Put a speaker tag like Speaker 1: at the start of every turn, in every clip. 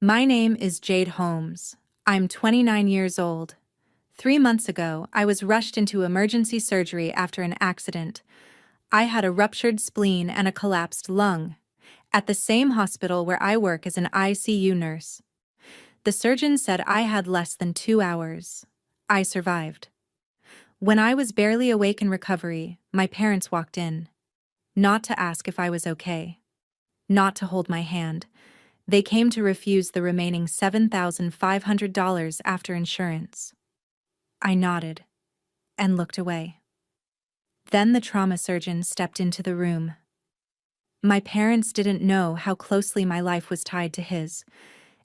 Speaker 1: My name is Jade Holmes. I'm 29 years old. 3 months ago, I was rushed into emergency surgery after an accident. I had a ruptured spleen and a collapsed lung, at the same hospital where I work as an ICU nurse. The surgeon said I had less than 2 hours. I survived. When I was barely awake in recovery, my parents walked in. Not to ask if I was okay. Not to hold my hand. They came to refuse the remaining $7,500 after insurance. I nodded and looked away. Then the trauma surgeon stepped into the room. My parents didn't know how closely my life was tied to his,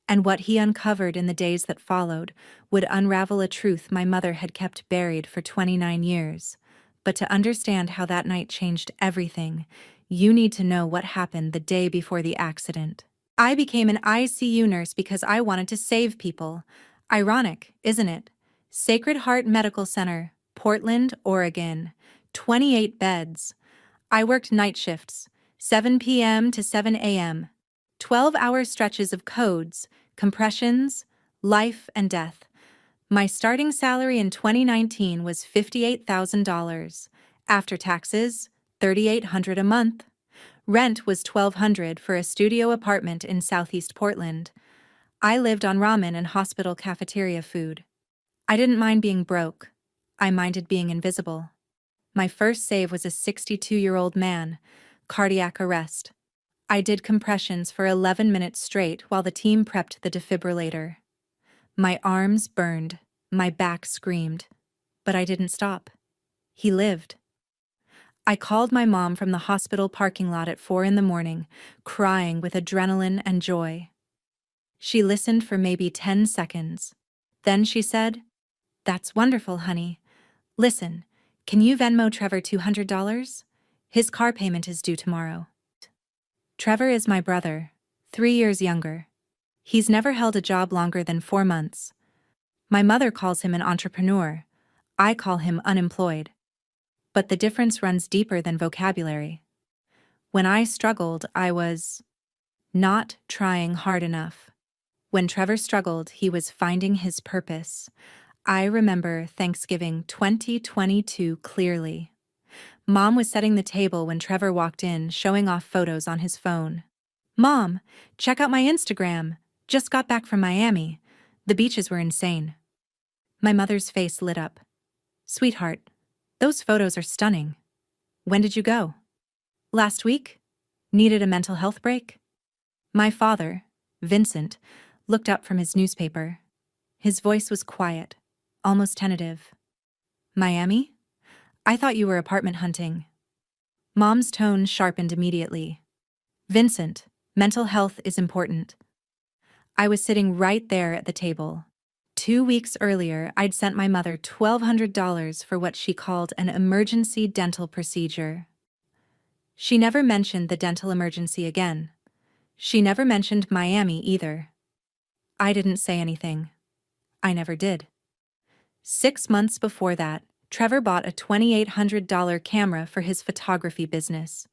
Speaker 1: and what he uncovered in the days that followed would unravel a truth my mother had kept buried for 29 years. But to understand how that night changed everything, you need to know what happened the day before the accident. I became an ICU nurse because I wanted to save people. Ironic, isn't it? Sacred Heart Medical Center, Portland, Oregon. 28 beds. I worked night shifts, 7 p.m. to 7 a.m. 12-hour stretches of codes, compressions, life and death. My starting salary in 2019 was $58,000. After taxes, $3,800 a month. Rent was $1,200 for a studio apartment in Southeast Portland. I lived on ramen and hospital cafeteria food. I didn't mind being broke. I minded being invisible. My first save was a 62-year-old man, cardiac arrest. I did compressions for 11 minutes straight while the team prepped the defibrillator. My arms burned, my back screamed, but I didn't stop. He lived. I called my mom from the hospital parking lot at 4 a.m, crying with adrenaline and joy. She listened for maybe 10 seconds. Then she said, "That's wonderful, honey. Listen, can you Venmo Trevor $200? His car payment is due tomorrow." Trevor is my brother, 3 years younger. He's never held a job longer than 4 months. My mother calls him an entrepreneur. I call him unemployed. But the difference runs deeper than vocabulary. When I struggled, I was not trying hard enough. When Trevor struggled, he was finding his purpose. I remember Thanksgiving 2022 clearly. Mom was setting the table when Trevor walked in, showing off photos on his phone. "Mom, check out my Instagram. Just got back from Miami. The beaches were insane." My mother's face lit up. "Sweetheart, those photos are stunning. When did you go?" "Last week. Needed a mental health break?" My father, Vincent, looked up from his newspaper. His voice was quiet, almost tentative. "Miami? I thought you were apartment hunting." Mom's tone sharpened immediately. "Vincent, mental health is important." I was sitting right there at the table. 2 weeks earlier, I'd sent my mother $1,200 for what she called an emergency dental procedure. She never mentioned the dental emergency again. She never mentioned Miami either. I didn't say anything. I never did. 6 months before that, Trevor bought a $2,800 camera for his photography business.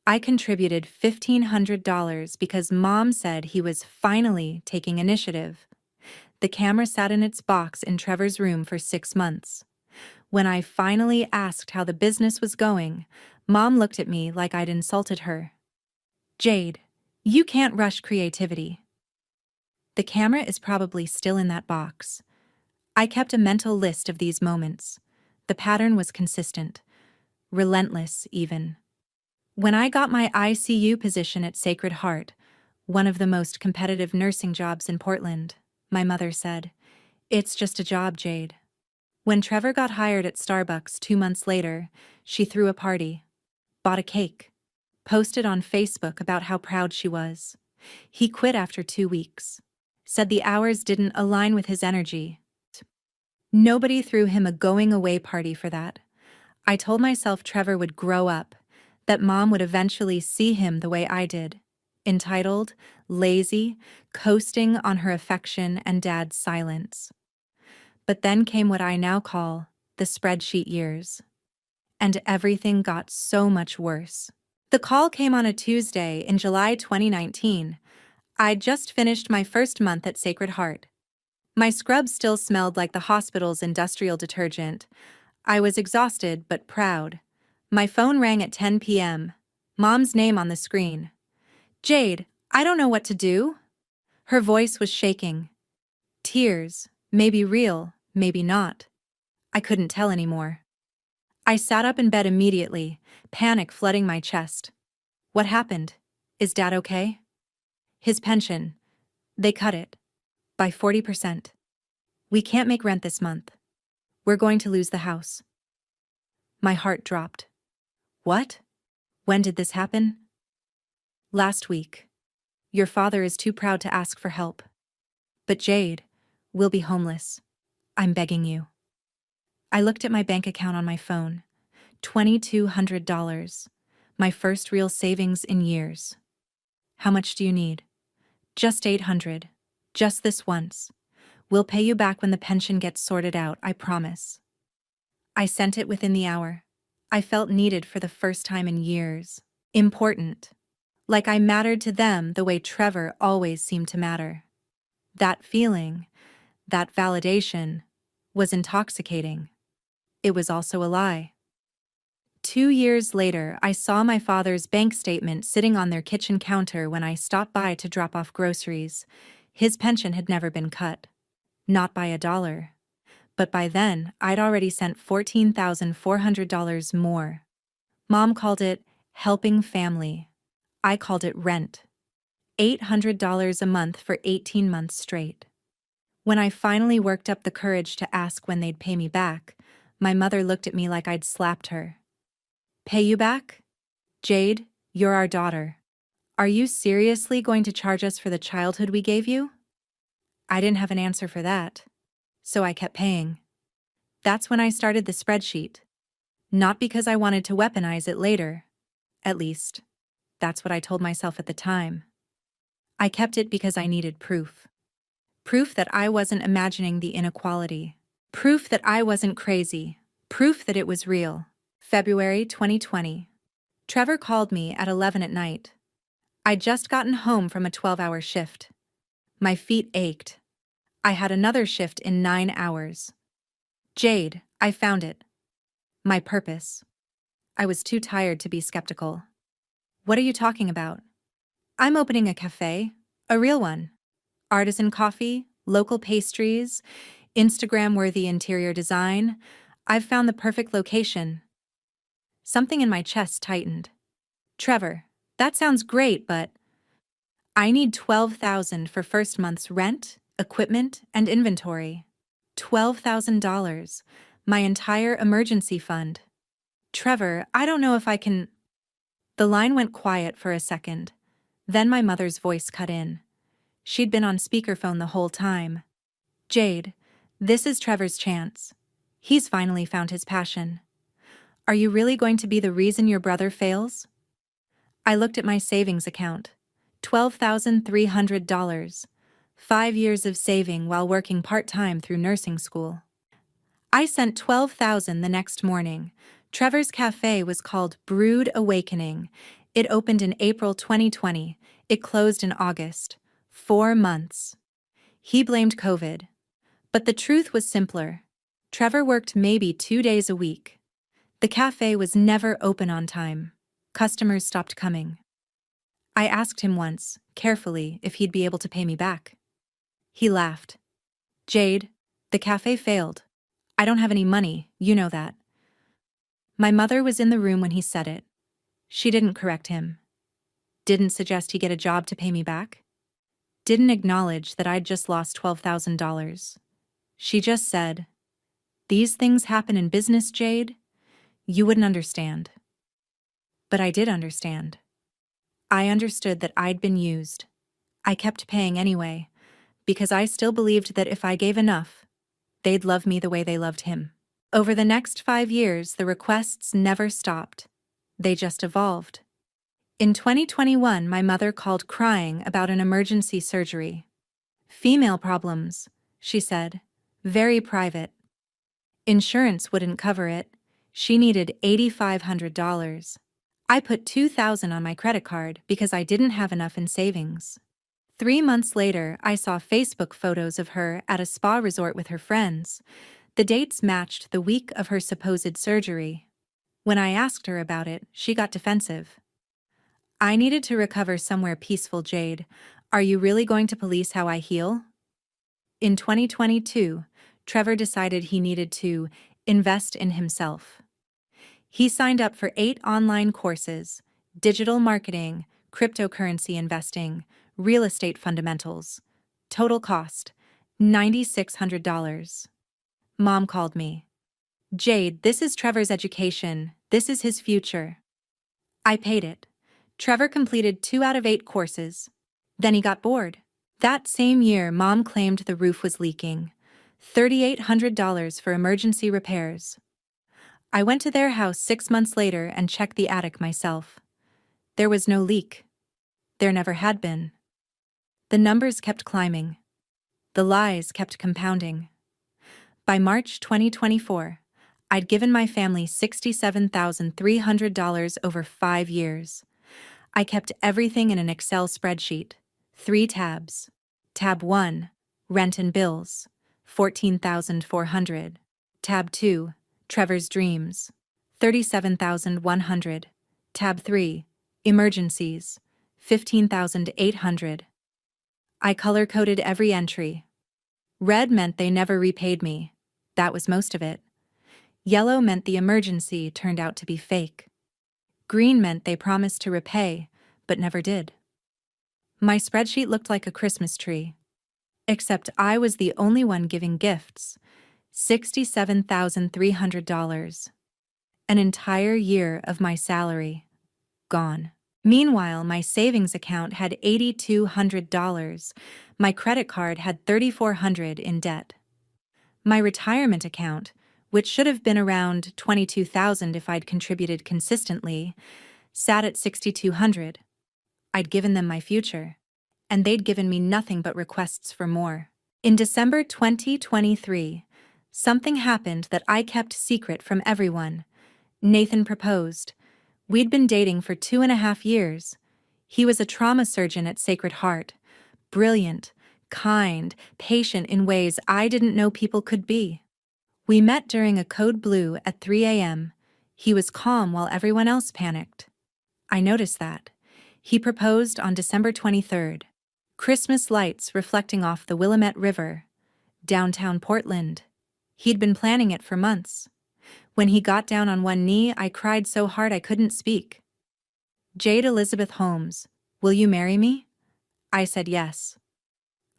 Speaker 1: I contributed $1,500 because Mom said he was finally taking initiative. The camera sat in its box in Trevor's room for 6 months. When I finally asked how the business was going, Mom looked at me like I'd insulted her. "Jade, you can't rush creativity." The camera is probably still in that box. I kept a mental list of these moments. The pattern was consistent, relentless even. When I got my ICU position at Sacred Heart, one of the most competitive nursing jobs in Portland, my mother said, "It's just a job, Jade." When Trevor got hired at Starbucks 2 months later, she threw a party, bought a cake, posted on Facebook about how proud she was. He quit after 2 weeks, said the hours didn't align with his energy. Nobody threw him a going-away party for that. I told myself Trevor would grow up, that Mom would eventually see him the way I did, entitled, lazy, coasting on her affection and Dad's silence. But then came what I now call the spreadsheet years. And everything got so much worse. The call came on a Tuesday in July 2019. I'd just finished my first month at Sacred Heart. My scrub still smelled like the hospital's industrial detergent. I was exhausted but proud. My phone rang at 10 p.m. Mom's name on the screen. "Jade, I don't know what to do." Her voice was shaking. Tears, maybe real, maybe not. I couldn't tell anymore. I sat up in bed immediately, panic flooding my chest. What happened? Is Dad okay? His pension. They cut it. By 40%. We can't make rent this month. We're going to lose the house. My heart dropped. What? When did this happen? Last week. Your father is too proud to ask for help. But Jade, we'll be homeless. I'm begging you. I looked at my bank account on my phone. $2,200. My first real savings in years. How much do you need? Just 800. Just this once. We'll pay you back when the pension gets sorted out, I promise. I sent it within the hour. I felt needed for the first time in years. Important. Like I mattered to them the way Trevor always seemed to matter. That feeling, that validation, was intoxicating. It was also a lie. 2 years later, I saw my father's bank statement sitting on their kitchen counter when I stopped by to drop off groceries. His pension had never been cut. Not by a dollar. But by then, I'd already sent $14,400 more. Mom called it helping family. I called it rent. $800 a month for 18 months straight. When I finally worked up the courage to ask when they'd pay me back, my mother looked at me like I'd slapped her. Pay you back? Jade, you're our daughter. Are you seriously going to charge us for the childhood we gave you? I didn't have an answer for that. So I kept paying. That's when I started the spreadsheet. Not because I wanted to weaponize it later. At least, that's what I told myself at the time. I kept it because I needed proof. Proof that I wasn't imagining the inequality. Proof that I wasn't crazy. Proof that it was real. February 2020. Trevor called me at 11 at night. I'd just gotten home from a 12-hour shift. My feet ached. I had another shift in 9 hours. Jade, I found it. My purpose. I was too tired to be skeptical. What are you talking about? I'm opening a cafe, a real one. Artisan coffee, local pastries, Instagram-worthy interior design. I've found the perfect location. Something in my chest tightened. Trevor, that sounds great, but I need $12,000 for first month's rent, equipment, and inventory. $12,000, my entire emergency fund. Trevor, I don't know if I can... The line went quiet for a second. Then my mother's voice cut in. She'd been on speakerphone the whole time. Jade, this is Trevor's chance. He's finally found his passion. Are you really going to be the reason your brother fails? I looked at my savings account. $12,300. 5 years of saving while working part-time through nursing school. I sent $12,000 the next morning. Trevor's cafe was called Brood Awakening. It opened in April 2020. It closed in August. 4 months. He blamed COVID. But the truth was simpler. Trevor worked maybe 2 days a week. The cafe was never open on time. Customers stopped coming. I asked him once, carefully, if he'd be able to pay me back. He laughed. Jade, the cafe failed. I don't have any money, you know that. My mother was in the room when he said it. She didn't correct him. Didn't suggest he get a job to pay me back. Didn't acknowledge that I'd just lost $12,000. She just said, "These things happen in business, Jade. You wouldn't understand." But I did understand. I understood that I'd been used. I kept paying anyway, because I still believed that if I gave enough, they'd love me the way they loved him. Over the next 5 years, the requests never stopped. They just evolved. In 2021, my mother called crying about an emergency surgery. Female problems, she said. Very private. Insurance wouldn't cover it. She needed $8,500. I put $2,000 on my credit card because I didn't have enough in savings. 3 months later, I saw Facebook photos of her at a spa resort with her friends. The dates matched the week of her supposed surgery. When I asked her about it, she got defensive. I needed to recover somewhere peaceful, Jade. Are you really going to police how I heal? In 2022, Trevor decided he needed to invest in himself. He signed up for 8 online courses: digital marketing, cryptocurrency investing, real estate fundamentals. Total cost $9,600. Mom called me. Jade, this is Trevor's education. This is his future. I paid it. Trevor completed 2 out of 8 courses. Then he got bored. That same year, Mom claimed the roof was leaking. $3,800 for emergency repairs. I went to their house 6 months later and checked the attic myself. There was no leak. There never had been. The numbers kept climbing. The lies kept compounding. By March 2024, I'd given my family $67,300 over 5 years. I kept everything in an Excel spreadsheet. 3 tabs. Tab 1, rent and bills, $14,400. Tab 2, Trevor's dreams, $37,100. Tab 3, emergencies, $15,800. I color-coded every entry. Red meant they never repaid me. That was most of it. Yellow meant the emergency turned out to be fake. Green meant they promised to repay, but never did. My spreadsheet looked like a Christmas tree. Except I was the only one giving gifts. $67,300. An entire year of my salary. Gone. Meanwhile, my savings account had $8,200. My credit card had $3,400 in debt. My retirement account, which should have been around $22,000 if I'd contributed consistently, sat at $6,200. I'd given them my future, and they'd given me nothing but requests for more. In December 2023, something happened that I kept secret from everyone. Nathan proposed. We'd been dating for 2.5 years. He was a trauma surgeon at Sacred Heart. Brilliant, kind, patient in ways I didn't know people could be. We met during a code blue at 3 a.m. He was calm while everyone else panicked. I noticed that. He proposed on December 23rd. Christmas lights reflecting off the Willamette River. Downtown Portland. He'd been planning it for months. When he got down on one knee, I cried so hard I couldn't speak. Jade Elizabeth Holmes, will you marry me? I said yes.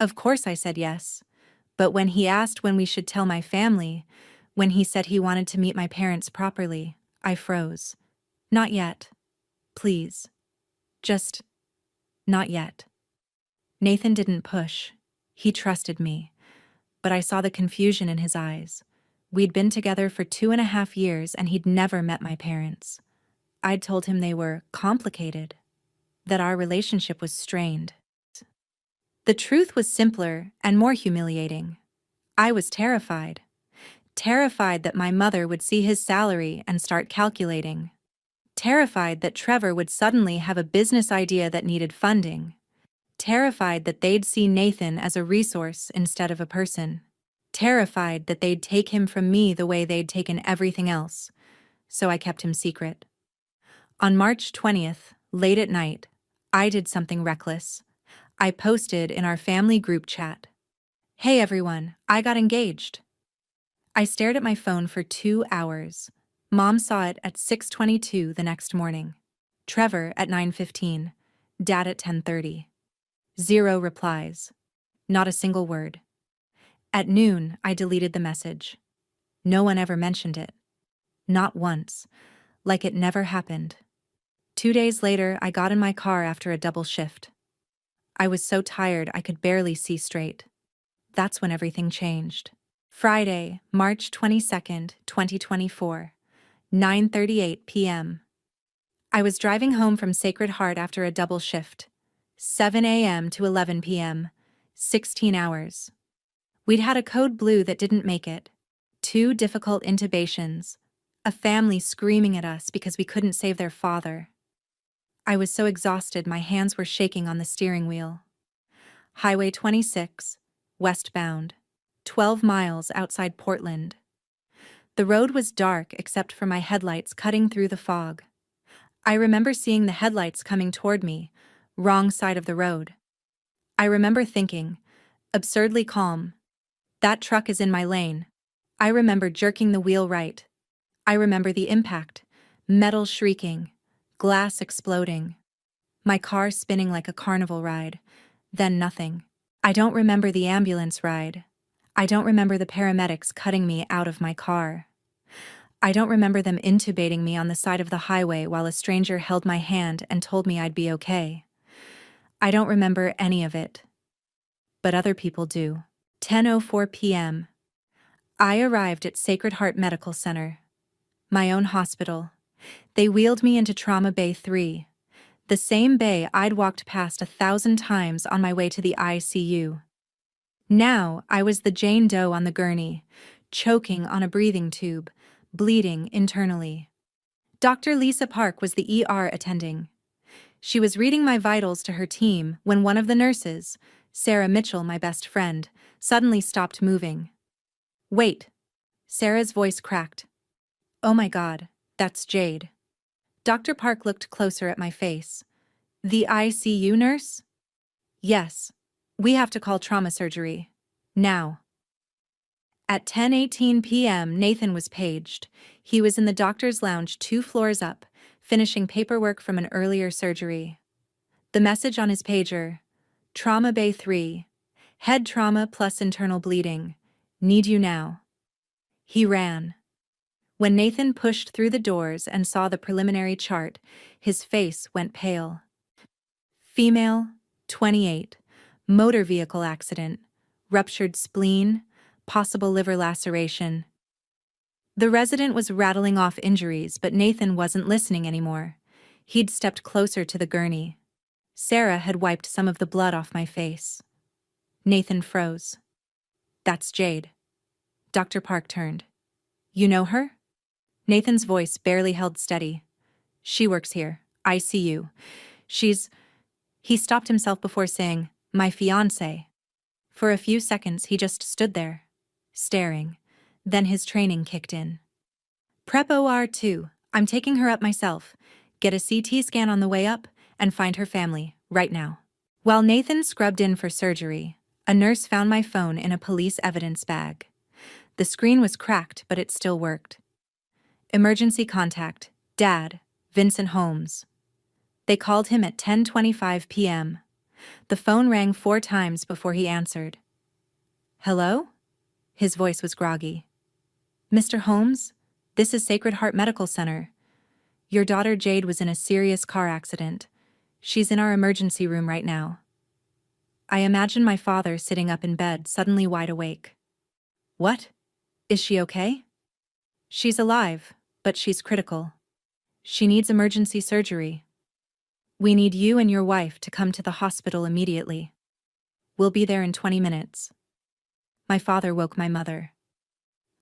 Speaker 1: Of course I said yes. But when he asked when we should tell my family, when he said he wanted to meet my parents properly, I froze. Not yet. Please. Just not yet. Nathan didn't push. He trusted me. But I saw the confusion in his eyes. We'd been together for 2.5 years and he'd never met my parents. I'd told him they were complicated, that our relationship was strained. The truth was simpler and more humiliating. I was terrified. Terrified that my mother would see his salary and start calculating. Terrified that Trevor would suddenly have a business idea that needed funding. Terrified that they'd see Nathan as a resource instead of a person. Terrified that they'd take him from me the way they'd taken everything else. So I kept him secret. On March 20th, late at night, I did something reckless. I posted in our family group chat, "Hey everyone, I got engaged." I stared at my phone for 2 hours. Mom saw it at 6:22 the next morning. Trevor at 9:15. Dad at 10:30. 0 replies. Not a single word. At noon, I deleted the message. No one ever mentioned it. Not once. Like it never happened. 2 days later, I got in my car after a double shift. I was so tired I could barely see straight. That's when everything changed. Friday, March 22nd, 2024, 9:38 p.m. I was driving home from Sacred Heart after a double shift. 7 a.m. to 11 p.m., 16 hours. We'd had a code blue that didn't make it. 2 difficult intubations. A family screaming at us because we couldn't save their father. I was so exhausted my hands were shaking on the steering wheel. Highway 26, westbound, 12 miles outside Portland. The road was dark except for my headlights cutting through the fog. I remember seeing the headlights coming toward me, wrong side of the road. I remember thinking, absurdly calm, that truck is in my lane. I remember jerking the wheel right. I remember the impact, metal shrieking, glass exploding, my car spinning like a carnival ride, then nothing. I don't remember the ambulance ride. I don't remember the paramedics cutting me out of my car. I don't remember them intubating me on the side of the highway while a stranger held my hand and told me I'd be okay. I don't remember any of it. But other people do. 10:04 p.m. I arrived at Sacred Heart Medical Center, my own hospital. They wheeled me into Trauma Bay 3, the same bay I'd walked past 1,000 times on my way to the ICU. Now I was the Jane Doe on the gurney, choking on a breathing tube, bleeding internally. Dr. Lisa Park was the ER attending. She was reading my vitals to her team when one of the nurses, Sarah Mitchell, my best friend, suddenly stopped moving. "Wait." Sarah's voice cracked. "Oh my God, that's Jade." Dr. Park looked closer at my face. "The ICU nurse?" "Yes. We have to call trauma surgery. Now." At 10:18 p.m., Nathan was paged. He was in the doctor's lounge 2 floors up, finishing paperwork from an earlier surgery. The message on his pager: Trauma Bay 3. Head trauma plus internal bleeding. Need you now. He ran. When Nathan pushed through the doors and saw the preliminary chart, his face went pale. Female, 28, motor vehicle accident, ruptured spleen, possible liver laceration. The resident was rattling off injuries, but Nathan wasn't listening anymore. He'd stepped closer to the gurney. Sarah had wiped some of the blood off my face. Nathan froze. "That's Jade." Dr. Park turned. "You know her?" Nathan's voice barely held steady. "She works here, ICU. She's—" He stopped himself before saying, "My fiancé." For a few seconds he just stood there, staring. Then his training kicked in. "Prep OR 2, I'm taking her up myself. Get a CT scan on the way up, and find her family, right now." While Nathan scrubbed in for surgery, a nurse found my phone in a police evidence bag. The screen was cracked, but it still worked. "Emergency contact, Dad, Vincent Holmes." They called him at 10:25 p.m. The phone rang 4 times before he answered. "Hello?" His voice was groggy. "Mr. Holmes, this is Sacred Heart Medical Center. Your daughter Jade was in a serious car accident. She's in our emergency room right now." I imagine my father sitting up in bed, suddenly wide awake. "What? Is she okay?" "She's alive, but she's critical. She needs emergency surgery. We need you and your wife to come to the hospital immediately. We'll be there in 20 minutes. My father woke my mother.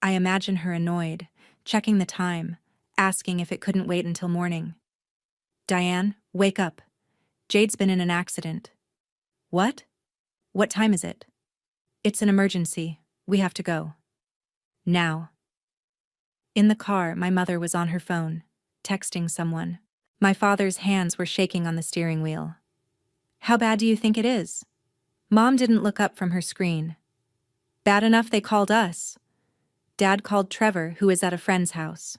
Speaker 1: I imagine her annoyed, checking the time, asking if it couldn't wait until morning. "Diane, wake up. Jade's been in an accident." "What? What time is it?" "It's an emergency. We have to go. Now." In the car, my mother was on her phone, texting someone. My father's hands were shaking on the steering wheel. "How bad do you think it is?" Mom didn't look up from her screen. "Bad enough they called us." Dad called Trevor, who is at a friend's house.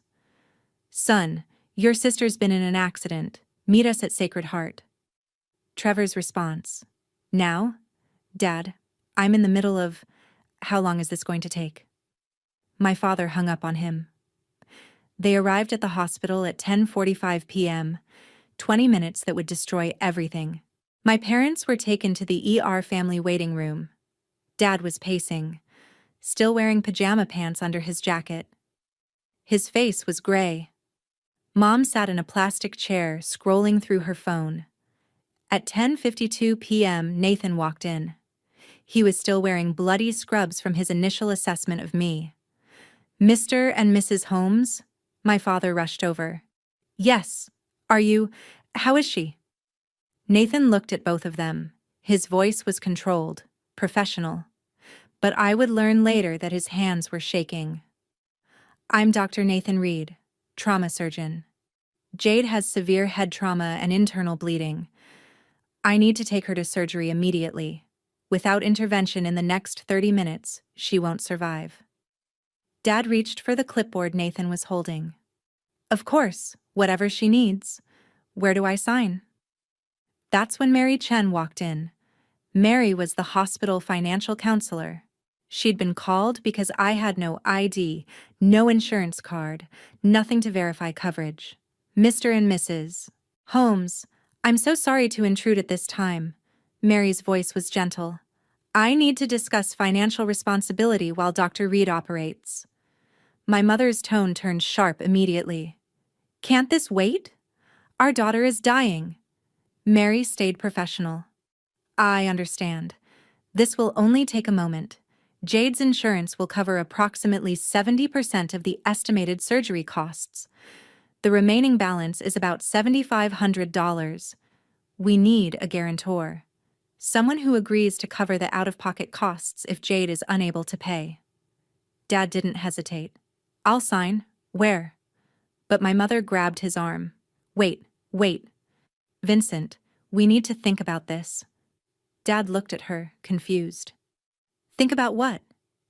Speaker 1: "Son, your sister's been in an accident. Meet us at Sacred Heart." Trevor's response: "Now? Dad, I'm in the middle of— How long is this going to take?" My father hung up on him. They arrived at the hospital at 10:45 p.m., 20 minutes that would destroy everything. My parents were taken to the ER family waiting room. Dad was pacing, still wearing pajama pants under his jacket. His face was gray. Mom sat in a plastic chair, scrolling through her phone. At 10:52 p.m., Nathan walked in. He was still wearing bloody scrubs from his initial assessment of me. "Mr. and Mrs. Holmes?" My father rushed over. "Yes. How is she?" Nathan looked at both of them, His voice was controlled, professional. But I would learn later that his hands were shaking. I'm Dr. Nathan Reed, trauma surgeon. Jade has severe head trauma and internal bleeding. I need to take her to surgery immediately. Without intervention in the next 30 minutes, she won't survive. Dad reached for the clipboard Nathan was holding. Of course, whatever she needs. Where do I sign? That's when Mary Chen walked in. Mary was the hospital financial counselor. She'd been called because I had no ID, no insurance card, nothing to verify coverage. Mr. and Mrs. Holmes, I'm so sorry to intrude at this time. Mary's voice was gentle. I need to discuss financial responsibility while Dr. Reed operates. My mother's tone turned sharp immediately. Can't this wait? Our daughter is dying. Mary stayed professional. I understand. This will only take a moment. Jade's insurance will cover approximately 70% of the estimated surgery costs. The remaining balance is about $7,500. We need a guarantor. Someone who agrees to cover the out-of-pocket costs if Jade is unable to pay. Dad didn't hesitate. I'll sign. Where? But my mother grabbed his arm. Wait. Vincent, we need to think about this. Dad looked at her, confused. Think about what?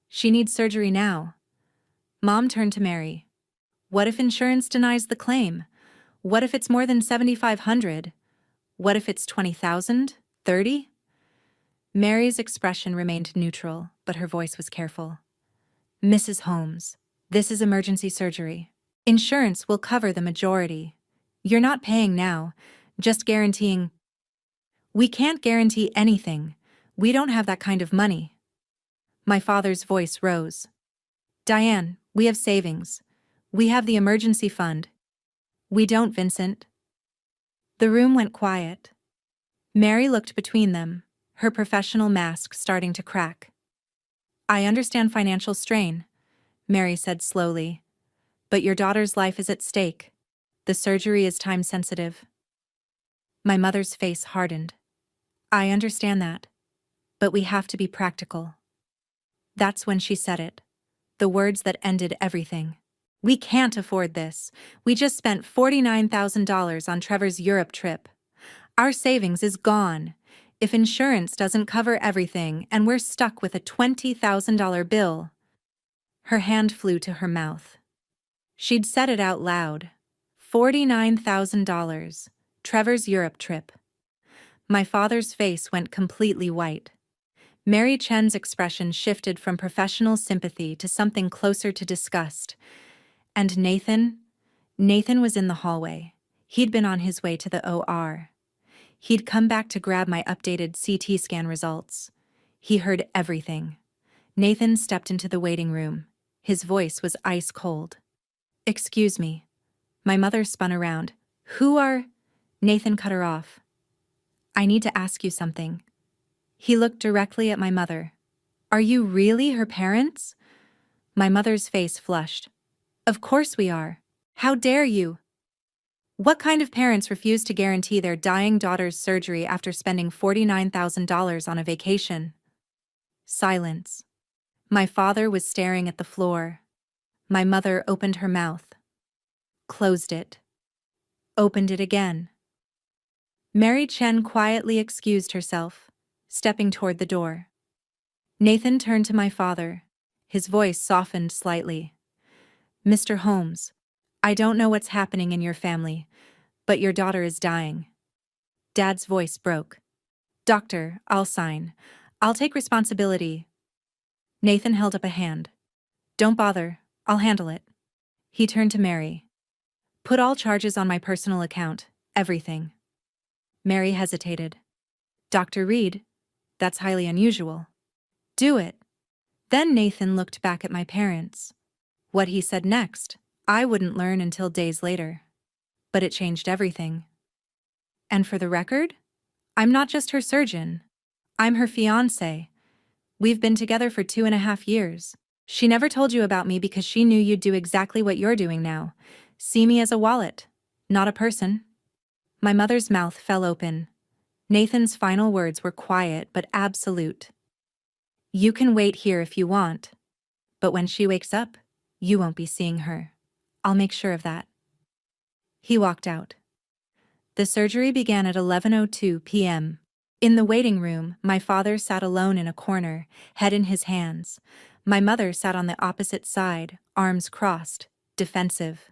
Speaker 1: She needs surgery now. Mom turned to Mary. What if insurance denies the claim? What if it's more than $7,500? What if it's $20,000? $30,000? Mary's expression remained neutral, but her voice was careful. Mrs. Holmes, this is emergency surgery. Insurance will cover the majority. You're not paying now, just guaranteeing. We can't guarantee anything. We don't have that kind of money. My father's voice rose. Diane, we have savings. We have the emergency fund. We don't, Vincent. The room went quiet. Mary looked between them, her professional mask starting to crack. I understand financial strain, Mary said slowly. But your daughter's life is at stake. The surgery is time-sensitive. My mother's face hardened. I understand that. But we have to be practical. That's when she said it. The words that ended everything. We can't afford this. We just spent $49,000 on Trevor's Europe trip. Our savings is gone. If insurance doesn't cover everything and we're stuck with a $20,000 bill. Her hand flew to her mouth. She'd said it out loud. $49,000. Trevor's Europe trip. My father's face went completely white. Mary Chen's expression shifted from professional sympathy to something closer to disgust. And Nathan? Nathan was in the hallway. He'd been on his way to the OR. He'd come back to grab my updated CT scan results. He heard everything. Nathan stepped into the waiting room. His voice was ice cold. Excuse me. My mother spun around. Who are? Nathan cut her off. I need to ask you something. He looked directly at my mother. Are you really her parents? My mother's face flushed. Of course we are. How dare you? What kind of parents refuse to guarantee their dying daughter's surgery after spending $49,000 on a vacation? Silence. My father was staring at the floor. My mother opened her mouth. Closed it. Opened it again. Mary Chen quietly excused herself, stepping toward the door. Nathan turned to my father. His voice softened slightly. Mr. Holmes, I don't know what's happening in your family, but your daughter is dying. Dad's voice broke. Doctor, I'll sign. I'll take responsibility. Nathan held up a hand. Don't bother, I'll handle it. He turned to Mary. Put all charges on my personal account, everything. Mary hesitated. Dr. Reed, that's highly unusual. Do it. Then Nathan looked back at my parents. What he said next, I wouldn't learn until days later. But it changed everything. And for the record, I'm not just her surgeon. I'm her fiancé. We've been together for 2.5 years. She never told you about me because she knew you'd do exactly what you're doing now. See me as a wallet, not a person. My mother's mouth fell open. Nathan's final words were quiet but absolute. You can wait here if you want, but when she wakes up, you won't be seeing her. I'll make sure of that. He walked out. The surgery began at 11:02 p.m. In the waiting room, my father sat alone in a corner, head in his hands. My mother sat on the opposite side, arms crossed, defensive.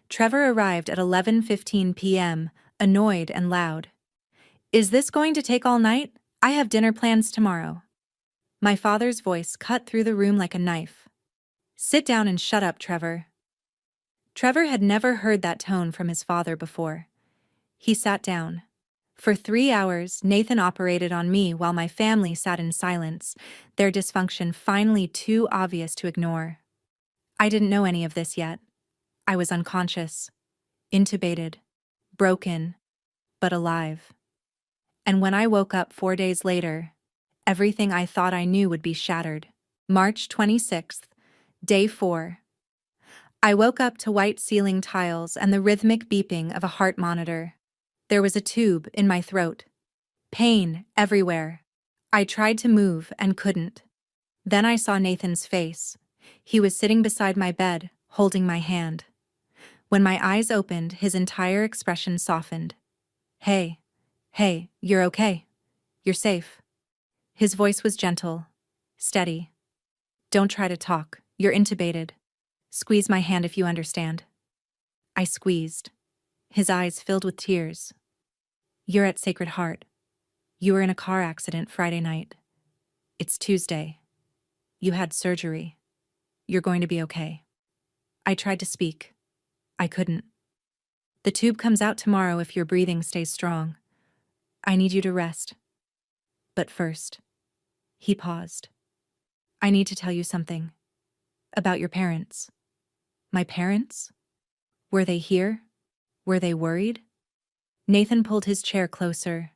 Speaker 1: Trevor arrived at 11:15 p.m., annoyed and loud. Is this going to take all night? I have dinner plans tomorrow. My father's voice cut through the room like a knife. Sit down and shut up, Trevor. Trevor had never heard that tone from his father before. He sat down. For 3 hours, Nathan operated on me while my family sat in silence, their dysfunction finally too obvious to ignore. I didn't know any of this yet. I was unconscious, intubated, broken, but alive. And when I woke up 4 days later, everything I thought I knew would be shattered. March 26th, day 4. I woke up to white ceiling tiles and the rhythmic beeping of a heart monitor. There was a tube in my throat. Pain everywhere. I tried to move and couldn't. Then I saw Nathan's face. He was sitting beside my bed, holding my hand. When my eyes opened, his entire expression softened. Hey, you're okay. You're safe. His voice was gentle, steady. Don't try to talk. You're intubated. Squeeze my hand if you understand. I squeezed. His eyes filled with tears. You're at Sacred Heart. You were in a car accident Friday night. It's Tuesday. You had surgery. You're going to be okay. I tried to speak. I couldn't. The tube comes out tomorrow if your breathing stays strong. I need you to rest. But first, he paused. I need to tell you something. About your parents. My parents? Were they here? Were they worried? Nathan pulled his chair closer.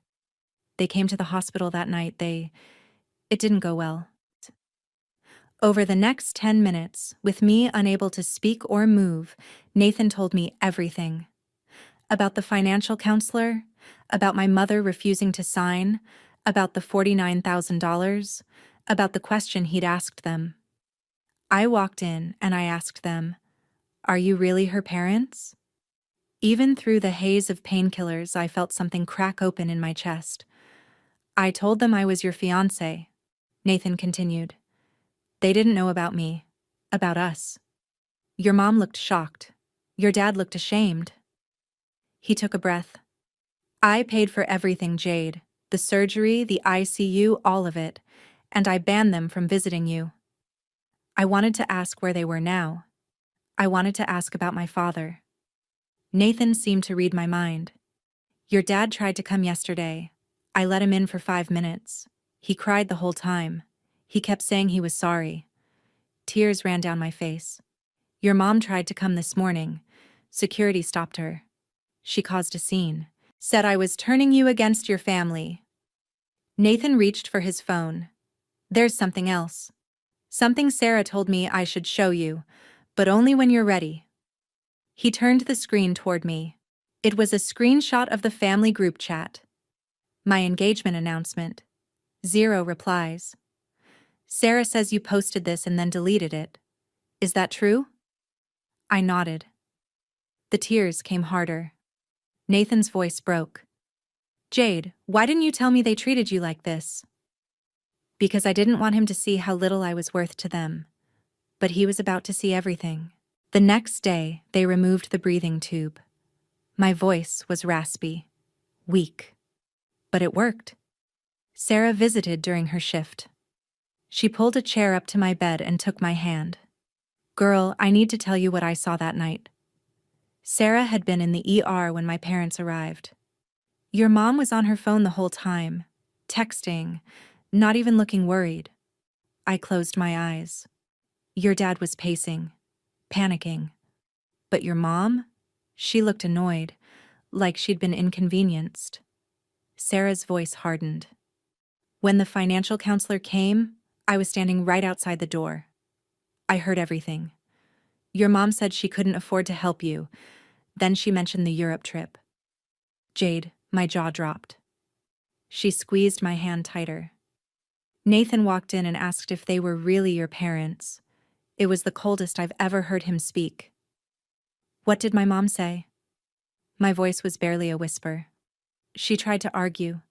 Speaker 1: They came to the hospital that night. It didn't go well. Over the next 10 minutes, with me unable to speak or move, Nathan told me everything. About the financial counselor, about my mother refusing to sign, about the $49,000, about the question he'd asked them. I walked in and I asked them, Are you really her parents? Even through the haze of painkillers, I felt something crack open in my chest. I told them I was your fiancé, Nathan continued. They didn't know about me, about us. Your mom looked shocked. Your dad looked ashamed. He took a breath. I paid for everything, Jade. The surgery, the ICU, all of it. And I banned them from visiting you. I wanted to ask where they were now. I wanted to ask about my father. Nathan seemed to read my mind. Your dad tried to come yesterday. I let him in for 5 minutes. He cried the whole time. He kept saying he was sorry. Tears ran down my face. Your mom tried to come this morning. Security stopped her. She caused a scene. Said I was turning you against your family. Nathan reached for his phone. There's something else. Something Sarah told me I should show you, but only when you're ready. He turned the screen toward me. It was a screenshot of the family group chat. My engagement announcement. 0 replies. Sarah says you posted this and then deleted it. Is that true? I nodded. The tears came harder. Nathan's voice broke. Jade, why didn't you tell me they treated you like this? Because I didn't want him to see how little I was worth to them. But he was about to see everything. The next day, they removed the breathing tube. My voice was raspy, weak. But it worked. Sarah visited during her shift. She pulled a chair up to my bed and took my hand. Girl, I need to tell you what I saw that night. Sarah had been in the ER when my parents arrived. Your mom was on her phone the whole time, texting, not even looking worried. I closed my eyes. Your dad was pacing, panicking. But your mom? She looked annoyed, like she'd been inconvenienced. Sarah's voice hardened. When the financial counselor came, I was standing right outside the door. I heard everything. Your mom said she couldn't afford to help you. Then she mentioned the Europe trip. Jade, my jaw dropped. She squeezed my hand tighter. Nathan walked in and asked if they were really your parents. It was the coldest I've ever heard him speak. What did my mom say? My voice was barely a whisper. She tried to argue,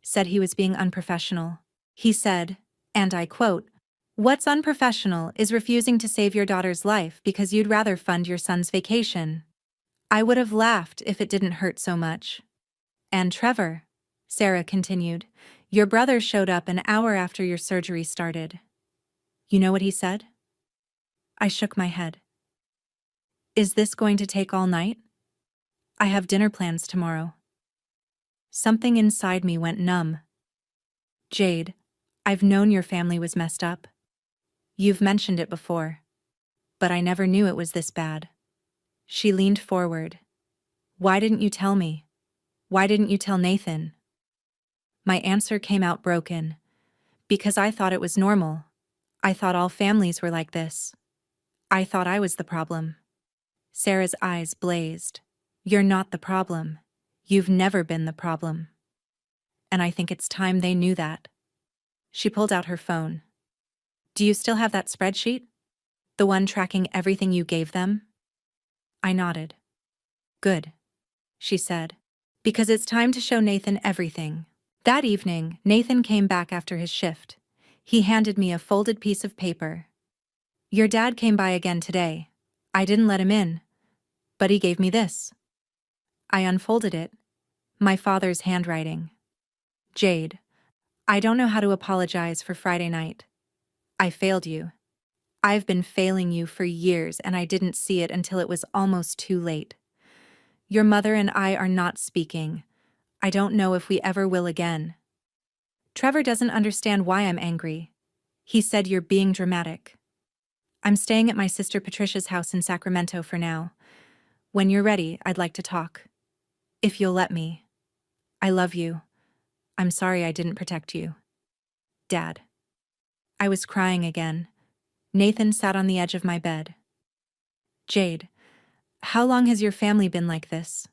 Speaker 1: said he was being unprofessional. He said, and I quote, "What's unprofessional is refusing to save your daughter's life because you'd rather fund your son's vacation." I would have laughed if it didn't hurt so much. And Trevor, Sarah continued, your brother showed up an hour after your surgery started. You know what he said? I shook my head. Is this going to take all night? I have dinner plans tomorrow. Something inside me went numb. Jade, I've known your family was messed up. You've mentioned it before. But I never knew it was this bad. She leaned forward. Why didn't you tell me? Why didn't you tell Nathan? My answer came out broken. Because I thought it was normal. I thought all families were like this. I thought I was the problem. Sarah's eyes blazed. You're not the problem. You've never been the problem. And I think it's time they knew that. She pulled out her phone. Do you still have that spreadsheet? The one tracking everything you gave them? I nodded. Good, she said. Because it's time to show Nathan everything. That evening, Nathan came back after his shift. He handed me a folded piece of paper. Your dad came by again today. I didn't let him in. But he gave me this. I unfolded it. My father's handwriting. Jade, I don't know how to apologize for Friday night. I failed you. I've been failing you for years and I didn't see it until it was almost too late. Your mother and I are not speaking. I don't know if we ever will again. Trevor doesn't understand why I'm angry. He said you're being dramatic. I'm staying at my sister Patricia's house in Sacramento for now. When you're ready, I'd like to talk. If you'll let me. I love you. I'm sorry I didn't protect you. Dad. I was crying again. Nathan sat on the edge of my bed. Jade, how long has your family been like this?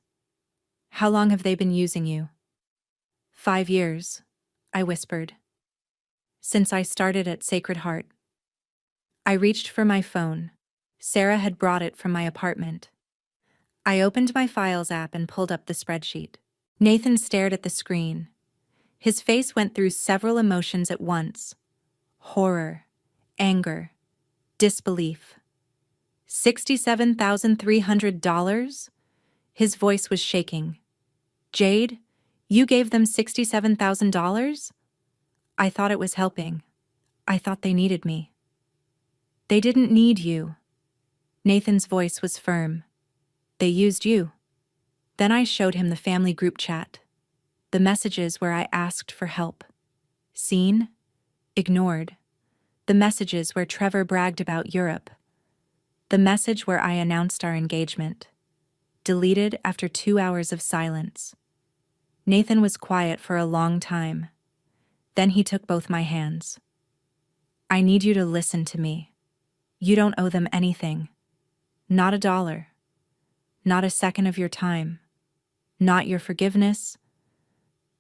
Speaker 1: How long have they been using you? 5 years, I whispered. Since I started at Sacred Heart. I reached for my phone. Sarah had brought it from my apartment. I opened my Files app and pulled up the spreadsheet. Nathan stared at the screen. His face went through several emotions at once. Horror, anger, disbelief. $67,300? His voice was shaking. Jade, you gave them $67,000? I thought it was helping. I thought they needed me. They didn't need you. Nathan's voice was firm. They used you. Then I showed him the family group chat. The messages where I asked for help. Seen? Ignored. The messages where Trevor bragged about Europe. The message where I announced our engagement. Deleted after 2 hours of silence. Nathan was quiet for a long time. Then he took both my hands. I need you to listen to me. You don't owe them anything. Not a dollar. Not a second of your time. Not your forgiveness.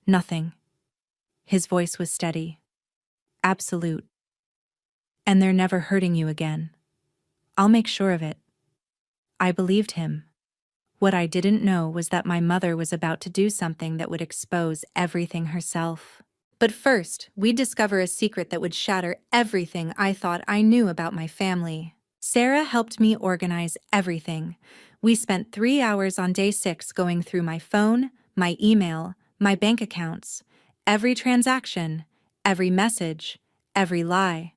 Speaker 1: Nothing. His voice was steady. Absolute. And they're never hurting you again. I'll make sure of it. I believed him. What I didn't know was that my mother was about to do something that would expose everything herself. But first, we'd discover a secret that would shatter everything I thought I knew about my family. Sarah helped me organize everything. We spent 3 hours on day 6 going through my phone, my email, my bank accounts, every transaction, every message, every lie.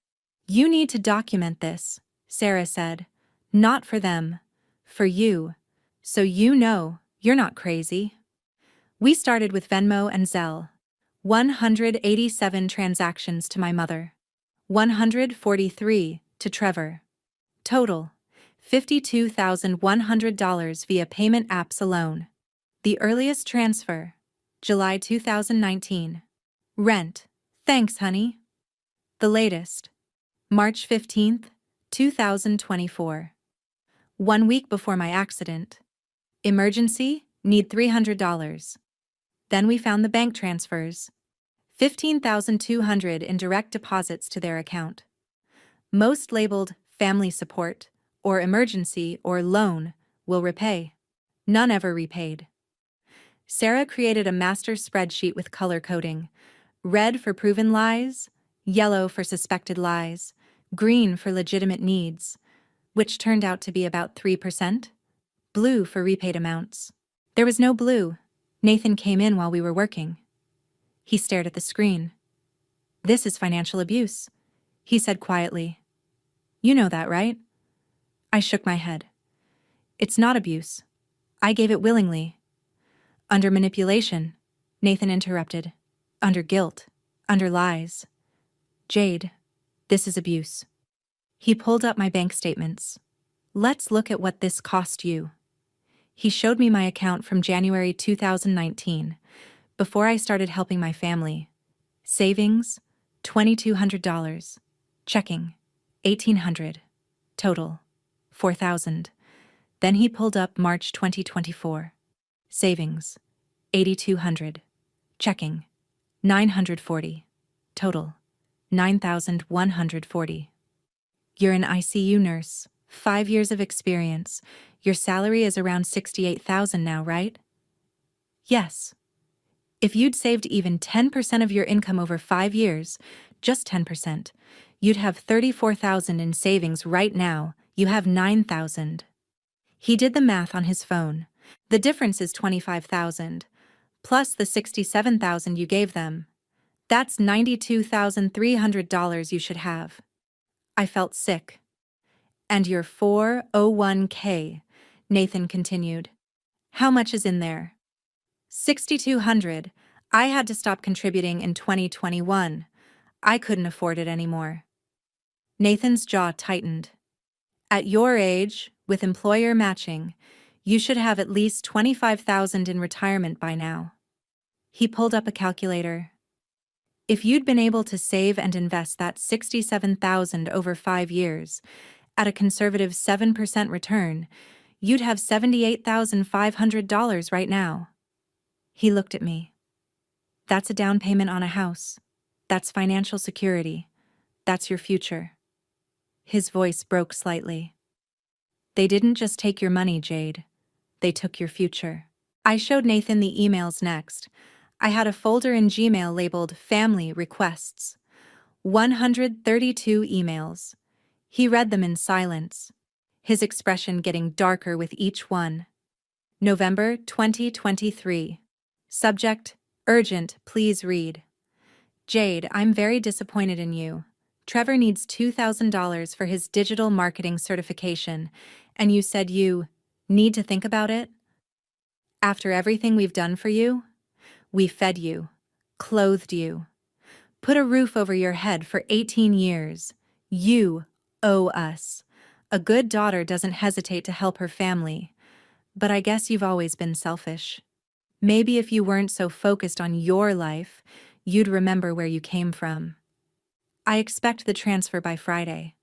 Speaker 1: You need to document this, Sarah said. Not for them, for you. So you know you're not crazy. We started with Venmo and Zelle. 187 transactions to my mother. 143 to Trevor. Total, $52,100 via payment apps alone. The earliest transfer, July 2019. Rent, thanks honey. The latest, March 15th, 2024. 1 week before my accident. Emergency, need $300. Then we found the bank transfers. $15,200 in direct deposits to their account. Most labeled family support, or emergency, or loan, will repay. None ever repaid. Sarah created a master spreadsheet with color coding: red for proven lies, yellow for suspected lies, green for legitimate needs, which turned out to be about 3%, blue for repaid amounts. There was no blue. Nathan came in while we were working. He stared at the screen. "This is financial abuse," he said quietly. "You know that, right?" I shook my head. "It's not abuse. I gave it willingly." "Under manipulation," Nathan interrupted. "Under guilt. Under lies. Jade, this is abuse." He pulled up my bank statements. "Let's look at what this cost you." He showed me my account from January 2019, before I started helping my family. Savings, $2,200. Checking, $1,800. Total, $4,000. Then he pulled up March 2024. Savings, $8,200. Checking, $940. Total, $9,140. "You're an ICU nurse, 5 years of experience. Your salary is around $68,000 now, right?" "Yes." "If you'd saved even 10% of your income over 5 years, just 10%, you'd have $34,000 in savings right now. You have $9,000. He did the math on his phone. "The difference is $25,000, plus the $67,000 you gave them. That's $92,300 you should have." I felt sick. "And your 401k, Nathan continued. "How much is in there?" $6,200. I had to stop contributing in 2021. I couldn't afford it anymore. Nathan's jaw tightened. "At your age, with employer matching, you should have at least $25,000 in retirement by now." He pulled up a calculator. "If you'd been able to save and invest that $67,000 over 5 years, at a conservative 7% return, you'd have $78,500 right now." He looked at me. "That's a down payment on a house. That's financial security. That's your future." His voice broke slightly. "They didn't just take your money, Jade. They took your future." I showed Nathan the emails next. I had a folder in Gmail labeled Family Requests. 132 emails. He read them in silence, his expression getting darker with each one. November 2023. Subject: Urgent, please read. "Jade, I'm very disappointed in you. Trevor needs $2,000 for his digital marketing certification, and you said you need to think about it? After everything we've done for you? We fed you, clothed you, put a roof over your head for 18 years. You owe us. A good daughter doesn't hesitate to help her family. But I guess you've always been selfish. Maybe if you weren't so focused on your life, you'd remember where you came from. I expect the transfer by Friday."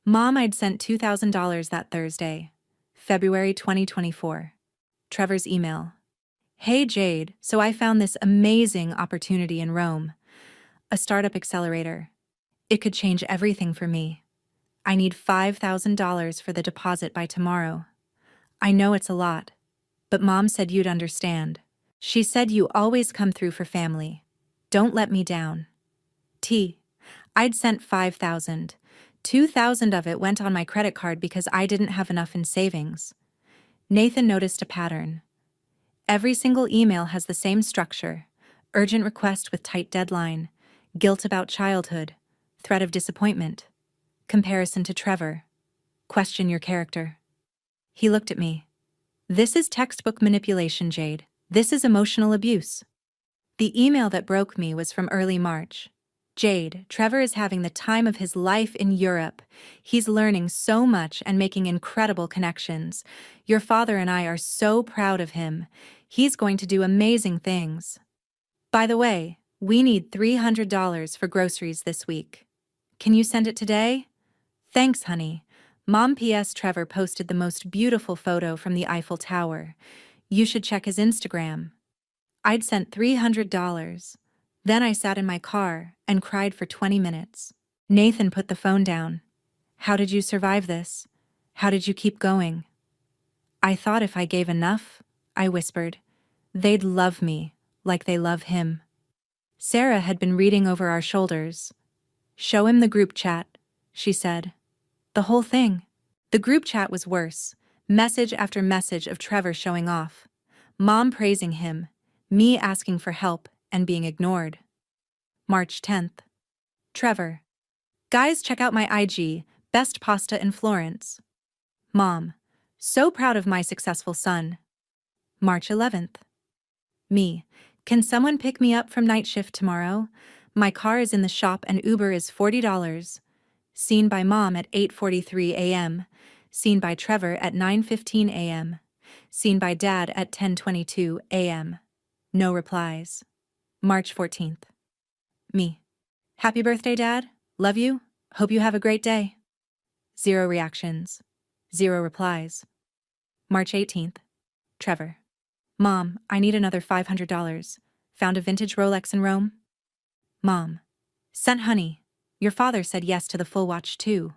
Speaker 1: Mom, I'd sent $2,000 that Thursday, February 2024. Trevor's email. "Hey Jade, so I found this amazing opportunity in Rome. A startup accelerator. It could change everything for me. I need $5,000 for the deposit by tomorrow. I know it's a lot, but Mom said you'd understand. She said you always come through for family. Don't let me down. I'd sent $5,000. $2,000 of it went on my credit card because I didn't have enough in savings." Nathan noticed a pattern. Every single email has the same structure: urgent request with tight deadline, guilt about childhood, threat of disappointment, comparison to Trevor, question your character. He looked at me. "This is textbook manipulation, Jade. This is emotional abuse." The email that broke me was from early March. "Jade, Trevor is having the time of his life in Europe. He's learning so much and making incredible connections. Your father and I are so proud of him. He's going to do amazing things. By the way, we need $300 for groceries this week. Can you send it today? Thanks, honey. Mom. P.S. Trevor posted the most beautiful photo from the Eiffel Tower. You should check his Instagram." I'd sent $300. Then I sat in my car and cried for 20 minutes. Nathan put the phone down. How did you survive this? How did you keep going? I thought if I gave enough, I whispered, they'd love me like they love him. Sarah had been reading over our shoulders. Show him the group chat, she said. The whole thing. The group chat was worse. Message after message of Trevor showing off. Mom praising him, me asking for help and being ignored. March 10th. Trevor. Guys, check out my IG, best pasta in Florence. Mom. So proud of my successful son. March 11th. Me. Can someone pick me up from night shift tomorrow? My car is in the shop and Uber is $40. Seen by Mom at 8:43 a.m. Seen by Trevor at 9:15 a.m. Seen by Dad at 10:22 a.m. No replies. March 14th. Me. Happy birthday, Dad. Love you. Hope you have a great day. 0 reactions. 0 replies. March 18th. Trevor. Mom, I need another $500. Found a vintage Rolex in Rome? Mom. Sent honey. Your father said yes to the full watch too.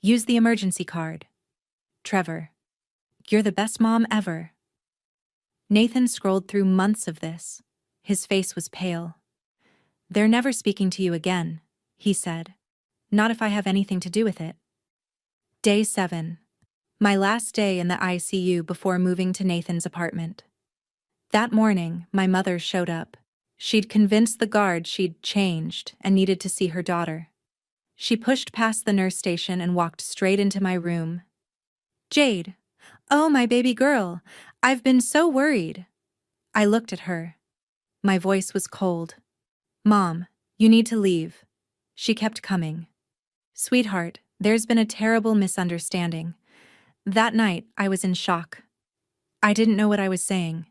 Speaker 1: Use the emergency card. Trevor. You're the best mom ever. Nathan scrolled through months of this. His face was pale. They're never speaking to you again, he said. Not if I have anything to do with it. Day 7. My last day in the ICU before moving to Nathan's apartment. That morning, my mother showed up. She'd convinced the guard she'd changed and needed to see her daughter. She pushed past the nurse station and walked straight into my room. Jade. Oh, my baby girl. I've been so worried. I looked at her. My voice was cold. Mom, you need to leave. She kept coming. Sweetheart, there's been a terrible misunderstanding. That night, I was in shock. I didn't know what I was saying.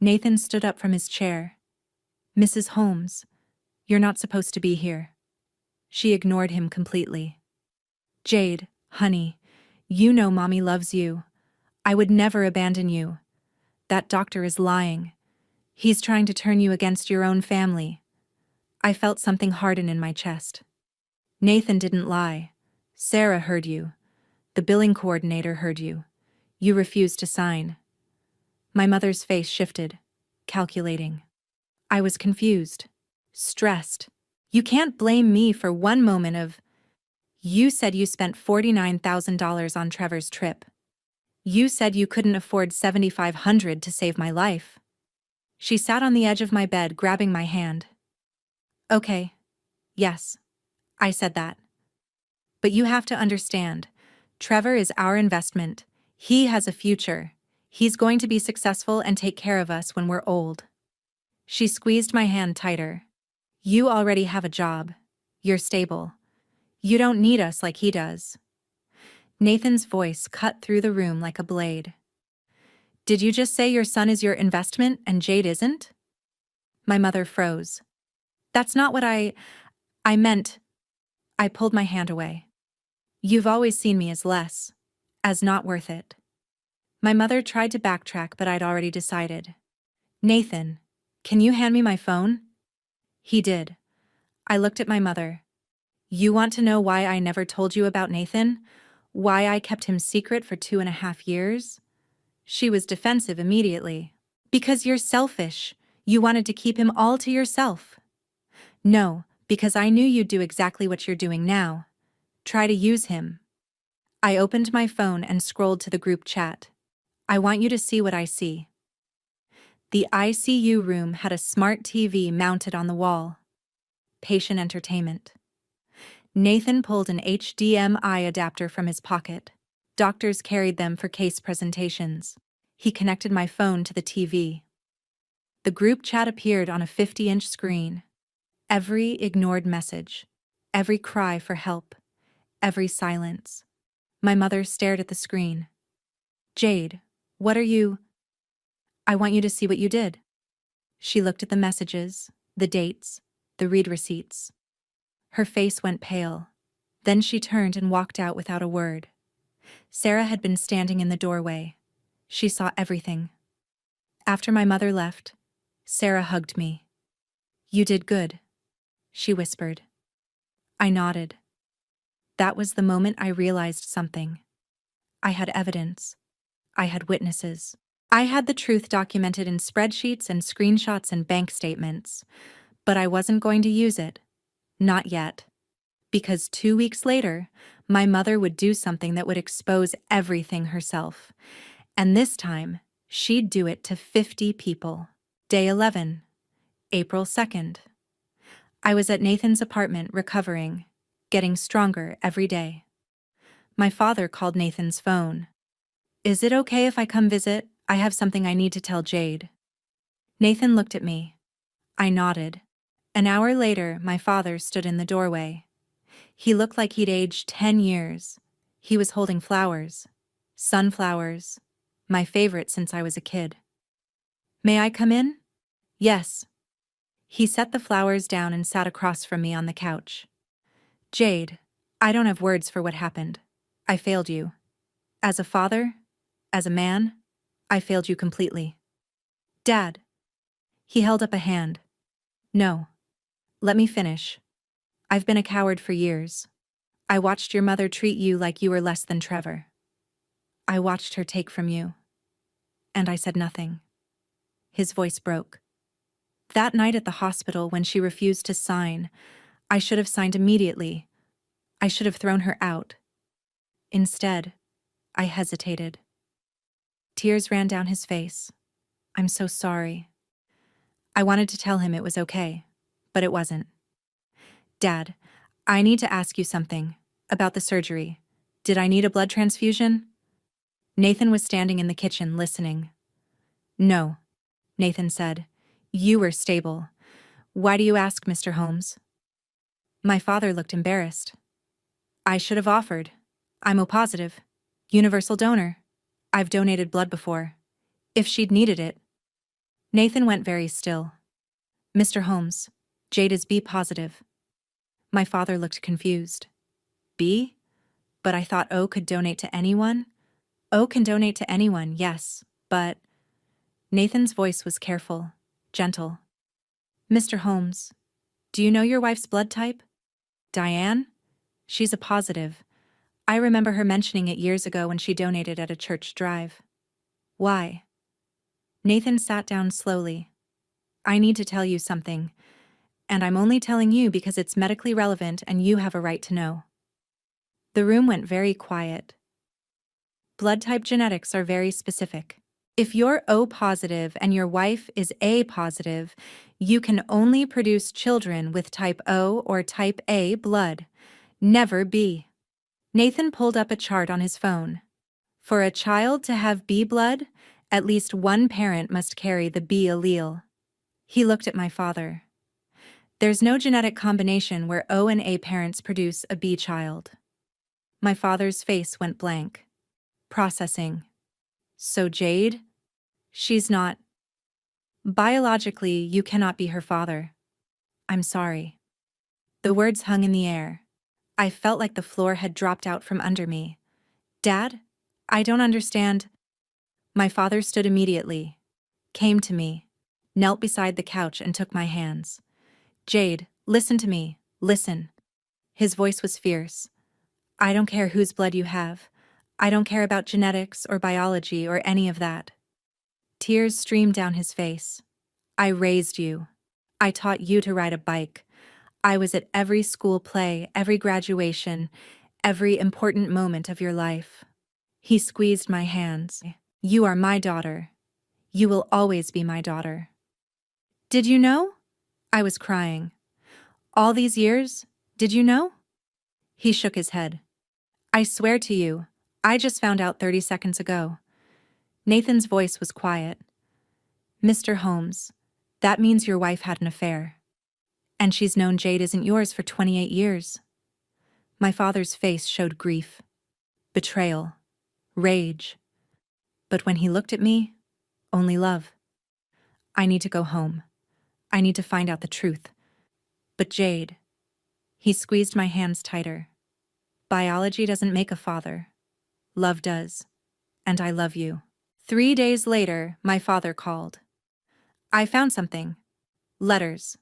Speaker 1: Nathan stood up from his chair. Mrs. Holmes, you're not supposed to be here. She ignored him completely. Jade, honey, you know Mommy loves you. I would never abandon you. That doctor is lying. He's trying to turn you against your own family. I felt something harden in my chest. Nathan didn't lie. Sarah heard you. The billing coordinator heard you. You refused to sign. My mother's face shifted, calculating. I was confused, stressed. You can't blame me for one moment of... You said you spent $49,000 on Trevor's trip. You said you couldn't afford $7,500 to save my life. She sat on the edge of my bed, grabbing my hand. Okay. Yes. I said that. But you have to understand, Trevor is our investment. He has a future. He's going to be successful and take care of us when we're old. She squeezed my hand tighter. You already have a job. You're stable. You don't need us like he does. Nathan's voice cut through the room like a blade. Did you just say your son is your investment and Jade isn't? My mother froze. That's not what I meant. I pulled my hand away. You've always seen me as less, as not worth it. My mother tried to backtrack, but I'd already decided. Nathan, can you hand me my phone? He did. I looked at my mother. You want to know why I never told you about Nathan? Why I kept him secret for 2.5 years? She was defensive immediately. Because you're selfish. You wanted to keep him all to yourself. No, because I knew you'd do exactly what you're doing now. Try to use him. I opened my phone and scrolled to the group chat. I want you to see what I see. The ICU room had a smart TV mounted on the wall. Patient entertainment. Nathan pulled an HDMI adapter from his pocket. Doctors carried them for case presentations. He connected my phone to the TV. The group chat appeared on a 50-inch screen. Every ignored message, every cry for help, every silence. My mother stared at the screen. Jade, what are you? I want you to see what you did. She looked at the messages, the dates, the read receipts. Her face went pale. Then she turned and walked out without a word. Sarah had been standing in the doorway. She saw everything. After my mother left, Sarah hugged me. You did good, she whispered. I nodded. That was the moment I realized something. I had evidence. I had witnesses. I had the truth documented in spreadsheets and screenshots and bank statements. But I wasn't going to use it. Not yet. Because 2 weeks later, my mother would do something that would expose everything herself. And this time, she'd do it to 50 people. Day 11, April 2nd. I was at Nathan's apartment recovering, getting stronger every day. My father called Nathan's phone. Is it okay if I come visit? I have something I need to tell Jade. Nathan looked at me. I nodded. An hour later, my father stood in the doorway. He looked like he'd aged 10 years. He was holding flowers. Sunflowers. My favorite since I was a kid. May I come in? Yes. He set the flowers down and sat across from me on the couch. Jade, I don't have words for what happened. I failed you. As a father, as a man, I failed you completely. Dad. He held up a hand. No. Let me finish. I've been a coward for years. I watched your mother treat you like you were less than Trevor. I watched her take from you. And I said nothing. His voice broke. That night at the hospital when she refused to sign, I should have signed immediately. I should have thrown her out. Instead, I hesitated. Tears ran down his face. I'm so sorry. I wanted to tell him it was okay, but it wasn't. Dad, I need to ask you something about the surgery. Did I need a blood transfusion? Nathan was standing in the kitchen listening. No, Nathan said. You were stable. Why do you ask, Mr. Holmes? My father looked embarrassed. I should have offered. I'm O positive. Universal donor. I've donated blood before. If she'd needed it. Nathan went very still. Mr. Holmes, Jade is B positive. My father looked confused. B? But I thought O could donate to anyone? O can donate to anyone, yes, but... Nathan's voice was careful, gentle. Mr. Holmes, do you know your wife's blood type? Diane? She's a positive. I remember her mentioning it years ago when she donated at a church drive. Why? Nathan sat down slowly. I need to tell you something, and I'm only telling you because it's medically relevant and you have a right to know. The room went very quiet. Blood type genetics are very specific. If you're O positive and your wife is A positive, you can only produce children with type O or type A blood, never B. Nathan pulled up a chart on his phone. For a child to have B blood, at least one parent must carry the B allele. He looked at my father. There's no genetic combination where O and A parents produce a B child. My father's face went blank. Processing. So Jade? She's not. Biologically, you cannot be her father. I'm sorry. The words hung in the air. I felt like the floor had dropped out from under me. Dad? I don't understand. My father stood immediately, came to me, knelt beside the couch and took my hands. Jade, listen to me, listen. His voice was fierce. I don't care whose blood you have. I don't care about genetics or biology or any of that. Tears streamed down his face. I raised you. I taught you to ride a bike. I was at every school play, every graduation, every important moment of your life. He squeezed my hands. You are my daughter. You will always be my daughter. Did you know? I was crying. All these years, did you know? He shook his head. I swear to you, I just found out 30 seconds ago. Nathan's voice was quiet. Mr. Holmes, that means your wife had an affair. And she's known Jade isn't yours for 28 years. My father's face showed grief, betrayal, rage. But when he looked at me, only love. I need to go home. I need to find out the truth. But Jade, he squeezed my hands tighter. Biology doesn't make a father. Love does. And I love you. 3 days later, my father called. I found something. Letters.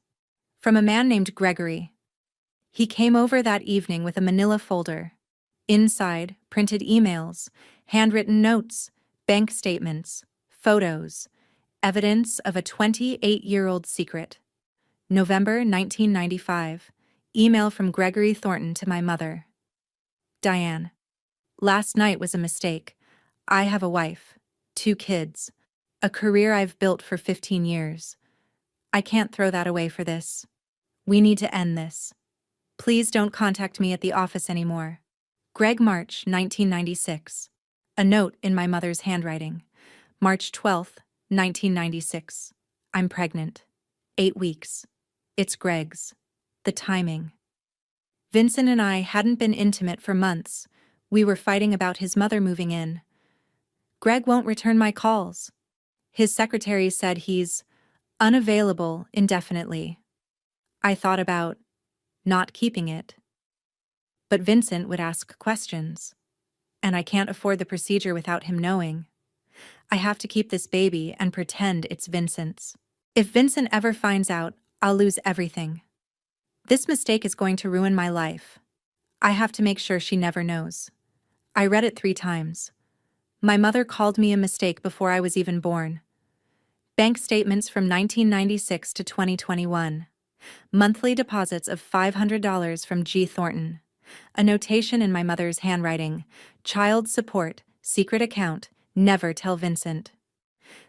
Speaker 1: From a man named Gregory. He came over that evening with a manila folder. Inside, printed emails, handwritten notes, bank statements, photos, evidence of a 28-year-old secret. November 1995. Email from Gregory Thornton to my mother. Diane. Last night was a mistake. I have a wife, 2 kids, a career I've built for 15 years. I can't throw that away for this. We need to end this. Please don't contact me at the office anymore. Greg, March 1996. A note in my mother's handwriting. March 12, 1996. I'm pregnant. 8 weeks. It's Greg's. The timing. Vincent and I hadn't been intimate for months. We were fighting about his mother moving in. Greg won't return my calls. His secretary said he's unavailable indefinitely. I thought about not keeping it. But Vincent would ask questions, and I can't afford the procedure without him knowing. I have to keep this baby and pretend it's Vincent's. If Vincent ever finds out, I'll lose everything. This mistake is going to ruin my life. I have to make sure she never knows. I read it 3 times. My mother called me a mistake before I was even born. Bank statements from 1996 to 2021. Monthly deposits of $500 from G. Thornton. A notation in my mother's handwriting. Child support, secret account, never tell Vincent.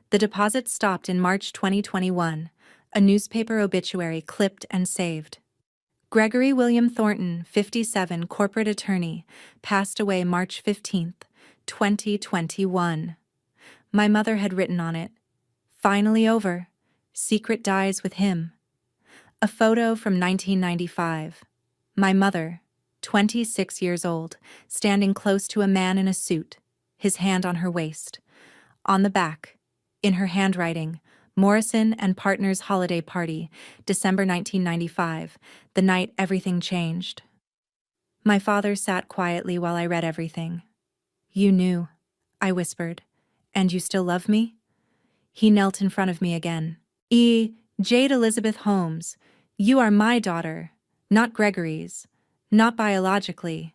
Speaker 1: The deposit stopped in March 2021. A newspaper obituary clipped and saved. Gregory William Thornton, 57, corporate attorney, passed away March 15, 2021. My mother had written on it, "Finally over. Secret dies with him." A photo from 1995. My mother, 26 years old, standing close to a man in a suit, his hand on her waist. On the back, in her handwriting, Morrison and Partners Holiday Party, December 1995, the night everything changed. My father sat quietly while I read everything. "You knew," I whispered, "and you still love me?" He knelt in front of me again. Jade Elizabeth Holmes, you are my daughter, not Gregory's, not biologically,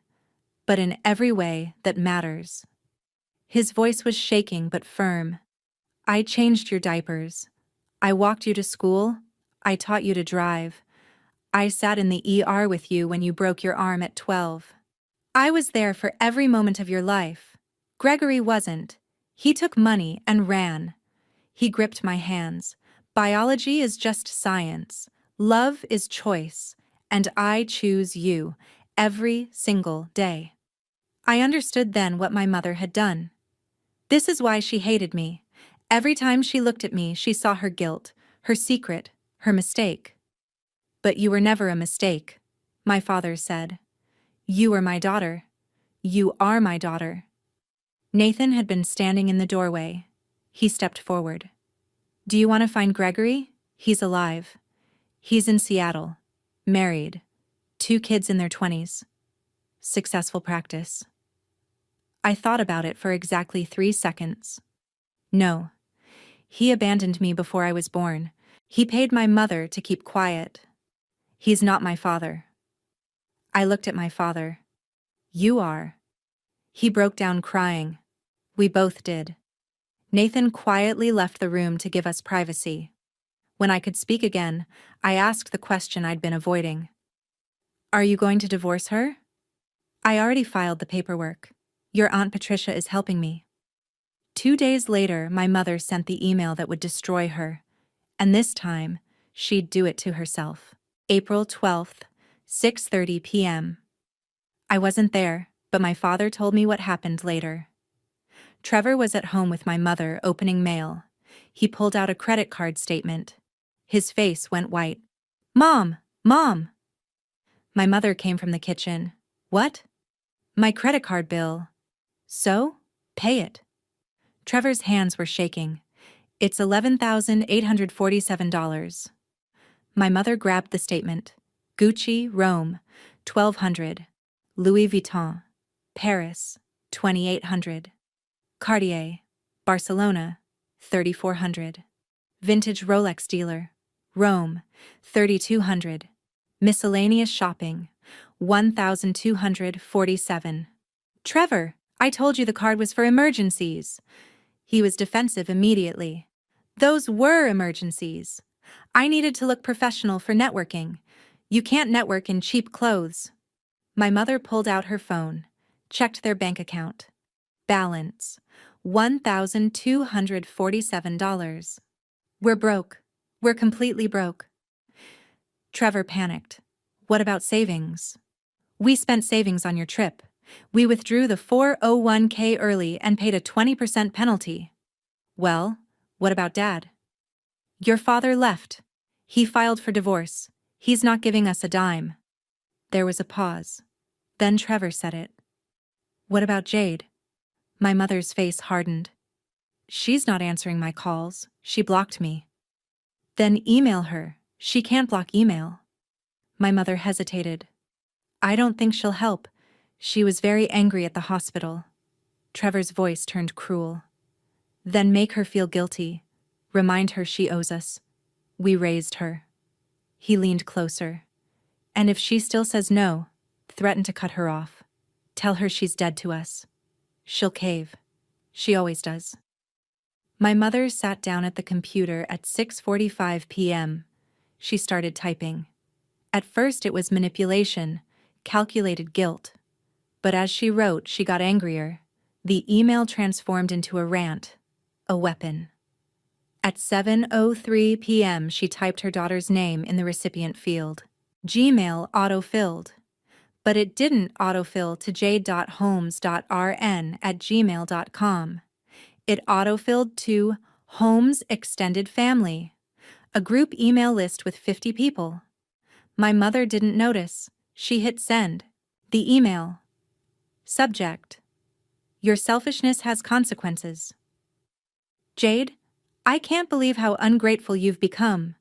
Speaker 1: but in every way that matters. His voice was shaking but firm. I changed your diapers. I walked you to school. I taught you to drive. I sat in the ER with you when you broke your arm at 12. I was there for every moment of your life. Gregory wasn't. He took money and ran. He gripped my hands. Biology is just science. Love is choice. And I choose you every single day. I understood then what my mother had done. This is why she hated me. Every time she looked at me, she saw her guilt, her secret, her mistake. But you were never a mistake, my father said. You were my daughter. You are my daughter. Nathan had been standing in the doorway. He stepped forward. Do you want to find Gregory? He's alive. He's in Seattle. Married. 2 kids in their 20s. Successful practice. I thought about it for exactly 3 seconds. No. He abandoned me before I was born. He paid my mother to keep quiet. He's not my father. I looked at my father. You are. He broke down crying. We both did. Nathan quietly left the room to give us privacy. When I could speak again, I asked the question I'd been avoiding. Are you going to divorce her? I already filed the paperwork. Your Aunt Patricia is helping me. 2 days later, my mother sent the email that would destroy her. And this time, she'd do it to herself. April 12th, 6:30 p.m. I wasn't there, but my father told me what happened later. Trevor was at home with my mother opening mail. He pulled out a credit card statement. His face went white. Mom! Mom! My mother came from the kitchen. What? My credit card bill. So? Pay it. Trevor's hands were shaking. It's $11,847. My mother grabbed the statement. Gucci, Rome, 1,200. Louis Vuitton, Paris, 2,800. Cartier, Barcelona, 3,400. Vintage Rolex dealer, Rome, 3,200. Miscellaneous shopping, 1,247. Trevor, I told you the card was for emergencies. He was defensive immediately. Those were emergencies. I needed to look professional for networking. You can't network in cheap clothes. My mother pulled out her phone, checked their bank account. Balance, $1,247. We're broke. We're completely broke. Trevor panicked. What about savings? We spent savings on your trip. We withdrew the 401k early and paid a 20% penalty. Well, what about Dad? Your father left. He filed for divorce. He's not giving us a dime. There was a pause. Then Trevor said it. What about Jade? My mother's face hardened. She's not answering my calls. She blocked me. Then email her. She can't block email. My mother hesitated. I don't think she'll help. She was very angry at the hospital. Trevor's voice turned cruel. Then make her feel guilty. Remind her she owes us. We raised her. He leaned closer. And if she still says no, threaten to cut her off. Tell her she's dead to us. She'll cave. She always does. My mother sat down at the computer at 6:45 p.m. She started typing. At first it was manipulation, calculated guilt. But as she wrote, she got angrier. The email transformed into a rant, a weapon. At 7:03 p.m. she typed her daughter's name in the recipient field. Gmail auto-filled. But it didn't autofill to jade.holmes.rn@gmail.com. It autofilled to Holmes Extended Family, a group email list with 50 people. My mother didn't notice. She hit send. The email. Subject: Your selfishness has consequences. Jade, I can't believe how ungrateful you've become,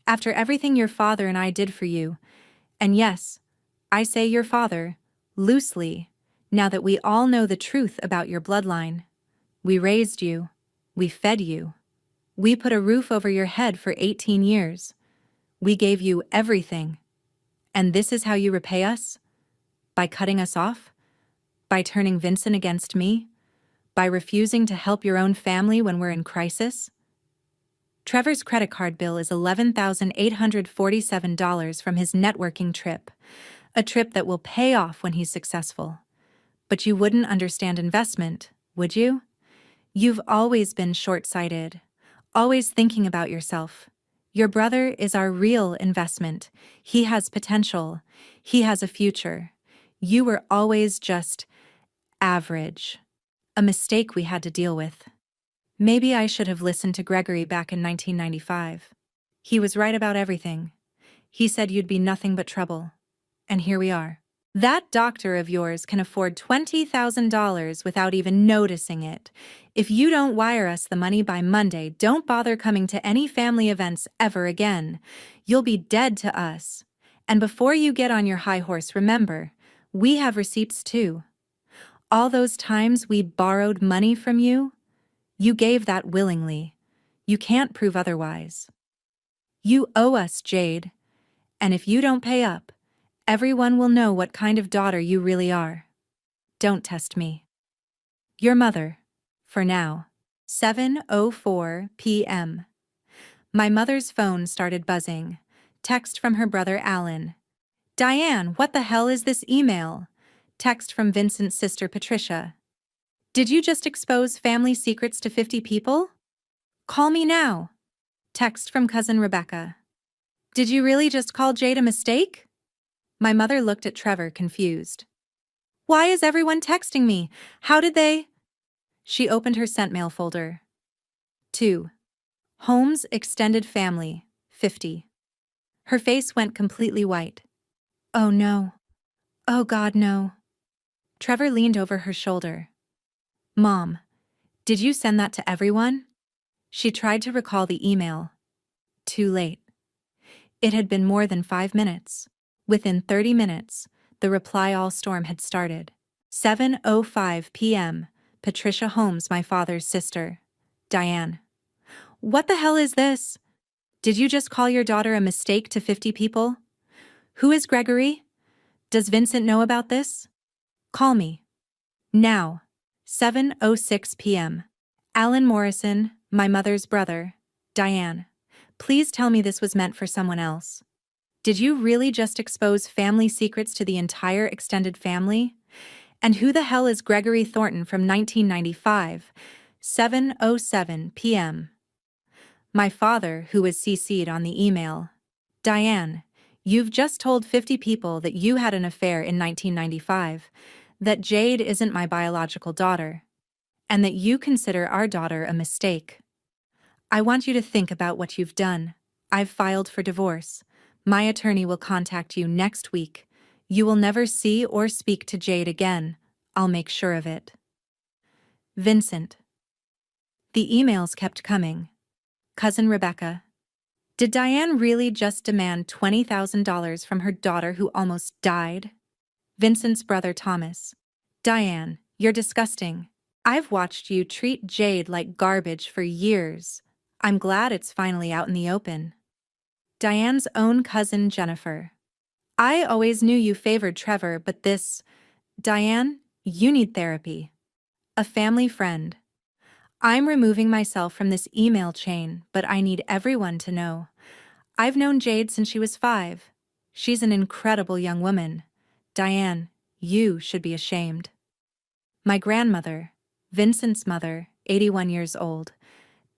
Speaker 1: after everything your father and I did for you. And yes, I say your father, loosely, now that we all know the truth about your bloodline. We raised you. We fed you. We put a roof over your head for 18 years. We gave you everything. And this is how you repay us? By cutting us off? By turning Vincent against me? By refusing to help your own family when we're in crisis? Trevor's credit card bill is $11,847 from his networking trip, a trip that will pay off when he's successful. But you wouldn't understand investment, would you? You've always been short-sighted, always thinking about yourself. Your brother is our real investment. He has potential. He has a future. You were always just average. A mistake we had to deal with. Maybe I should have listened to Gregory back in 1995. He was right about everything. He said you'd be nothing but trouble. And here we are. That doctor of yours can afford $20,000 without even noticing it. If you don't wire us the money by Monday, don't bother coming to any family events ever again. You'll be dead to us. And before you get on your high horse, remember, we have receipts too. All those times we borrowed money from you, you gave that willingly. You can't prove otherwise. You owe us, Jade. And if you don't pay up, everyone will know what kind of daughter you really are. Don't test me. Your mother, for now. 7:04 p.m. My mother's phone started buzzing. Text from her brother Alan. Diane, what the hell is this email? Text from Vincent's sister Patricia. Did you just expose family secrets to 50 people? Call me now. Text from cousin Rebecca. Did you really just call Jade a mistake? My mother looked at Trevor, confused. Why is everyone texting me? How did they? She opened her sent mail folder. 2. Holmes Extended Family, 50. Her face went completely white. Oh no. Oh God, no. Trevor leaned over her shoulder. Mom, did you send that to everyone? She tried to recall the email. Too late. It had been more than 5 minutes. Within 30 minutes, the reply all storm had started. 7:05 p.m. Patricia Holmes, my father's sister. Diane. What the hell is this? Did you just call your daughter a mistake to 50 people? Who is Gregory? Does Vincent know about this? Call me. Now. 7:06 p.m. Alan Morrison, my mother's brother. Diane. Please tell me this was meant for someone else. Did you really just expose family secrets to the entire extended family? And who the hell is Gregory Thornton from 1995? 7:07 p.m. My father, who was CC'd on the email. Diane, you've just told 50 people that you had an affair in 1995, that Jade isn't my biological daughter, and that you consider our daughter a mistake. I want you to think about what you've done. I've filed for divorce. My attorney will contact you next week. You will never see or speak to Jade again. I'll make sure of it. Vincent. The emails kept coming. Cousin Rebecca. Did Diane really just demand $20,000 from her daughter who almost died? Vincent's brother Thomas. Diane, you're disgusting. I've watched you treat Jade like garbage for years. I'm glad it's finally out in the open. Diane's own cousin Jennifer. I always knew you favored Trevor, but this… Diane, you need therapy. A family friend. I'm removing myself from this email chain, but I need everyone to know. I've known Jade since she was 5. She's an incredible young woman. Diane, you should be ashamed. My grandmother, Vincent's mother, 81 years old.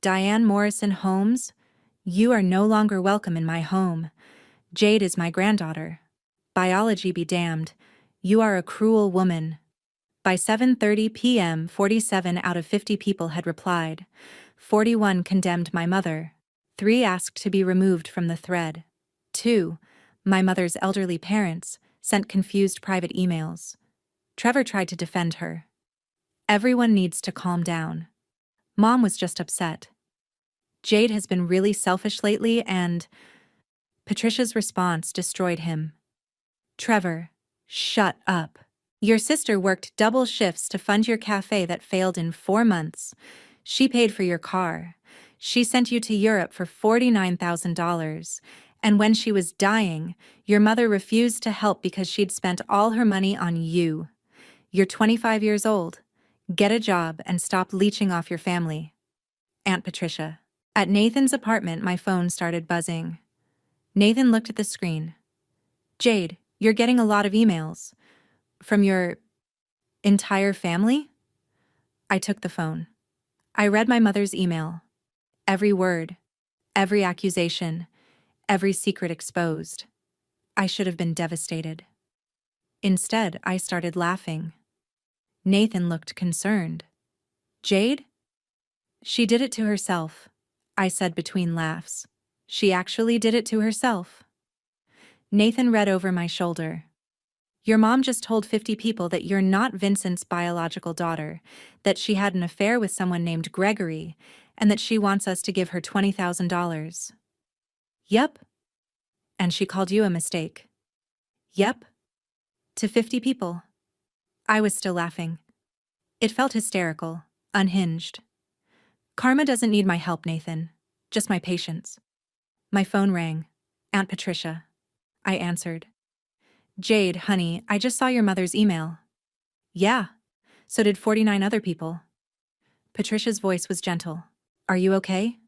Speaker 1: Diane Morrison Holmes, you are no longer welcome in my home. Jade is my granddaughter. Biology be damned. You are a cruel woman. By 7:30 p.m., 47 out of 50 people had replied. 41 condemned my mother. 3 asked to be removed from the thread. 2, my mother's elderly parents, sent confused private emails. Trevor tried to defend her. Everyone needs to calm down. Mom was just upset. Jade has been really selfish lately and… Patricia's response destroyed him. Trevor, shut up. Your sister worked double shifts to fund your cafe that failed in 4 months. She paid for your car. She sent you to Europe for $49,000. And when she was dying, your mother refused to help because she'd spent all her money on you. You're 25 years old. Get a job and stop leeching off your family. Aunt Patricia. At Nathan's apartment, my phone started buzzing. Nathan looked at the screen. Jade, you're getting a lot of emails. From your… entire family? I took the phone. I read my mother's email. Every word, every accusation, every secret exposed. I should have been devastated. Instead, I started laughing. Nathan looked concerned. Jade? She did it to herself, I said between laughs. She actually did it to herself. Nathan read over my shoulder. Your mom just told 50 people that you're not Vincent's biological daughter, that she had an affair with someone named Gregory, and that she wants us to give her $20,000. Yep. And she called you a mistake. Yep. To 50 people. I was still laughing. It felt hysterical, unhinged. Karma doesn't need my help, Nathan. Just my patience. My phone rang. Aunt Patricia. I answered. Jade, honey, I just saw your mother's email. Yeah. So did 49 other people. Patricia's voice was gentle. Are you okay?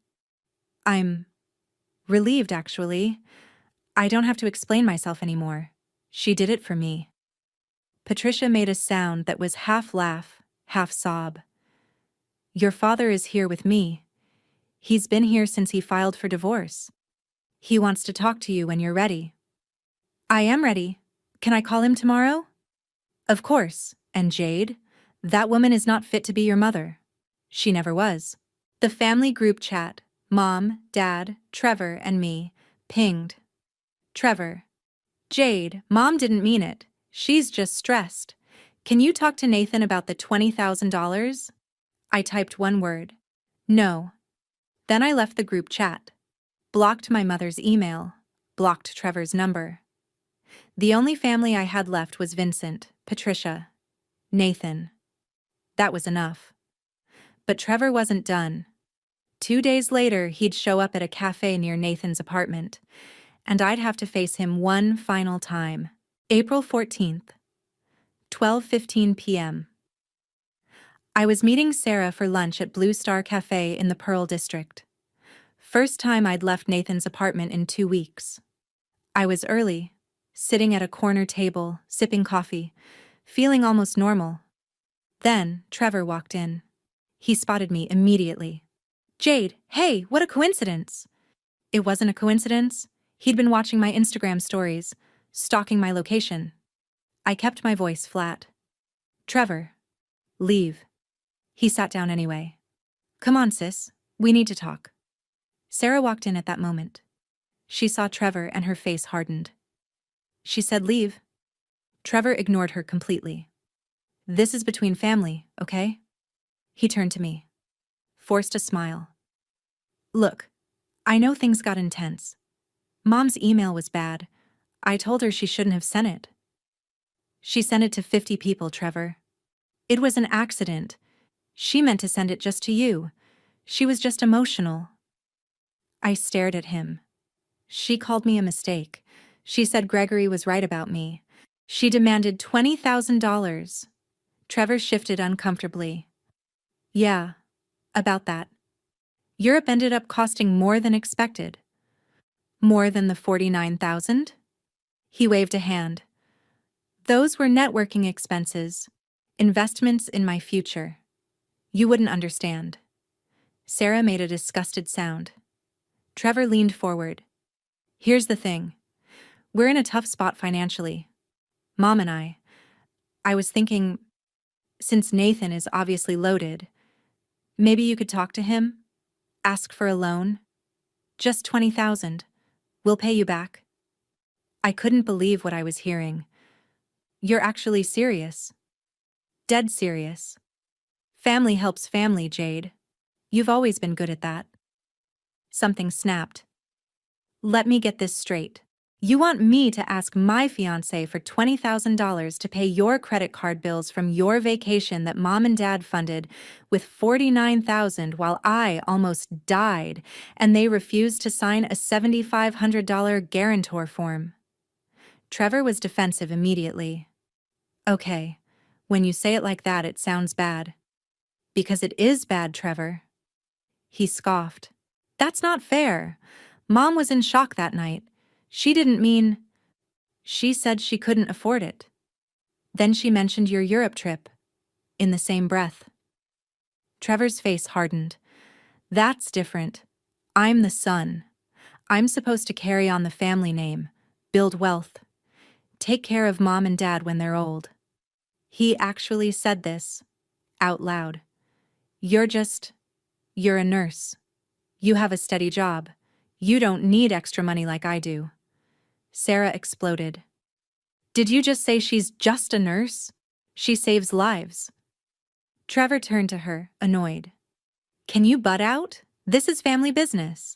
Speaker 1: I'm relieved, actually. I don't have to explain myself anymore. She did it for me. Patricia made a sound that was half laugh, half sob. Your father is here with me. He's been here since he filed for divorce. He wants to talk to you when you're ready. I am ready. Can I call him tomorrow? Of course. And Jade? That woman is not fit to be your mother. She never was. The family group chat, Mom, Dad, Trevor, and me, pinged. Trevor. Jade, Mom didn't mean it. She's just stressed. Can you talk to Nathan about the $20,000? I typed one word. No. Then I left the group chat. Blocked my mother's email. Blocked Trevor's number. The only family I had left was Vincent, Patricia, Nathan. That was enough. But Trevor wasn't done. 2 days later, he'd show up at a cafe near Nathan's apartment, and I'd have to face him one final time. April 14th, 12:15 p.m. I was meeting Sarah for lunch at Blue Star Cafe in the Pearl District. First time I'd left Nathan's apartment in 2 weeks. I was early, sitting at a corner table, sipping coffee, feeling almost normal. Then, Trevor walked in. He spotted me immediately. "Jade, hey, what a coincidence!" It wasn't a coincidence. He'd been watching my Instagram stories, stalking my location. I kept my voice flat. "Trevor, leave." He sat down anyway. "Come on, sis, we need to talk." Sarah walked in at that moment. She saw Trevor and her face hardened. She said, "Leave." Trevor ignored her completely. "This is between family, okay?" He turned to me. Forced a smile. "Look, I know things got intense. Mom's email was bad. I told her she shouldn't have sent it. She sent it to 50 people, Trevor. It was an accident. She meant to send it just to you. She was just emotional." I stared at him. She called me a mistake. She said Gregory was right about me. She demanded $20,000. Trevor shifted uncomfortably. "Yeah, about that. Europe ended up costing more than expected." "More than the 49,000? He waved a hand. "Those were networking expenses, investments in my future. You wouldn't understand." Sarah made a disgusted sound. Trevor leaned forward. "Here's the thing. We're in a tough spot financially. Mom and I was thinking, since Nathan is obviously loaded, maybe you could talk to him? Ask for a loan? Just 20,000. We'll pay you back." I couldn't believe what I was hearing. "You're actually serious?" "Dead serious. Family helps family, Jade. You've always been good at that." Something snapped. "Let me get this straight. You want me to ask my fiancé for $20,000 to pay your credit card bills from your vacation that Mom and Dad funded with $49,000 while I almost died, and they refused to sign a $7,500 guarantor form?" Trevor was defensive immediately. "Okay, when you say it like that, it sounds bad." "Because it is bad, Trevor." He scoffed. "That's not fair. Mom was in shock that night. She didn't mean—" "She said she couldn't afford it. Then she mentioned your Europe trip. In the same breath." Trevor's face hardened. "That's different. I'm the son. I'm supposed to carry on the family name, build wealth, take care of Mom and Dad when they're old." He actually said this, out loud. You're a nurse. You have a steady job. You don't need extra money like I do." Sarah exploded. "Did you just say she's just a nurse? She saves lives." Trevor turned to her, annoyed. "Can you butt out? This is family business."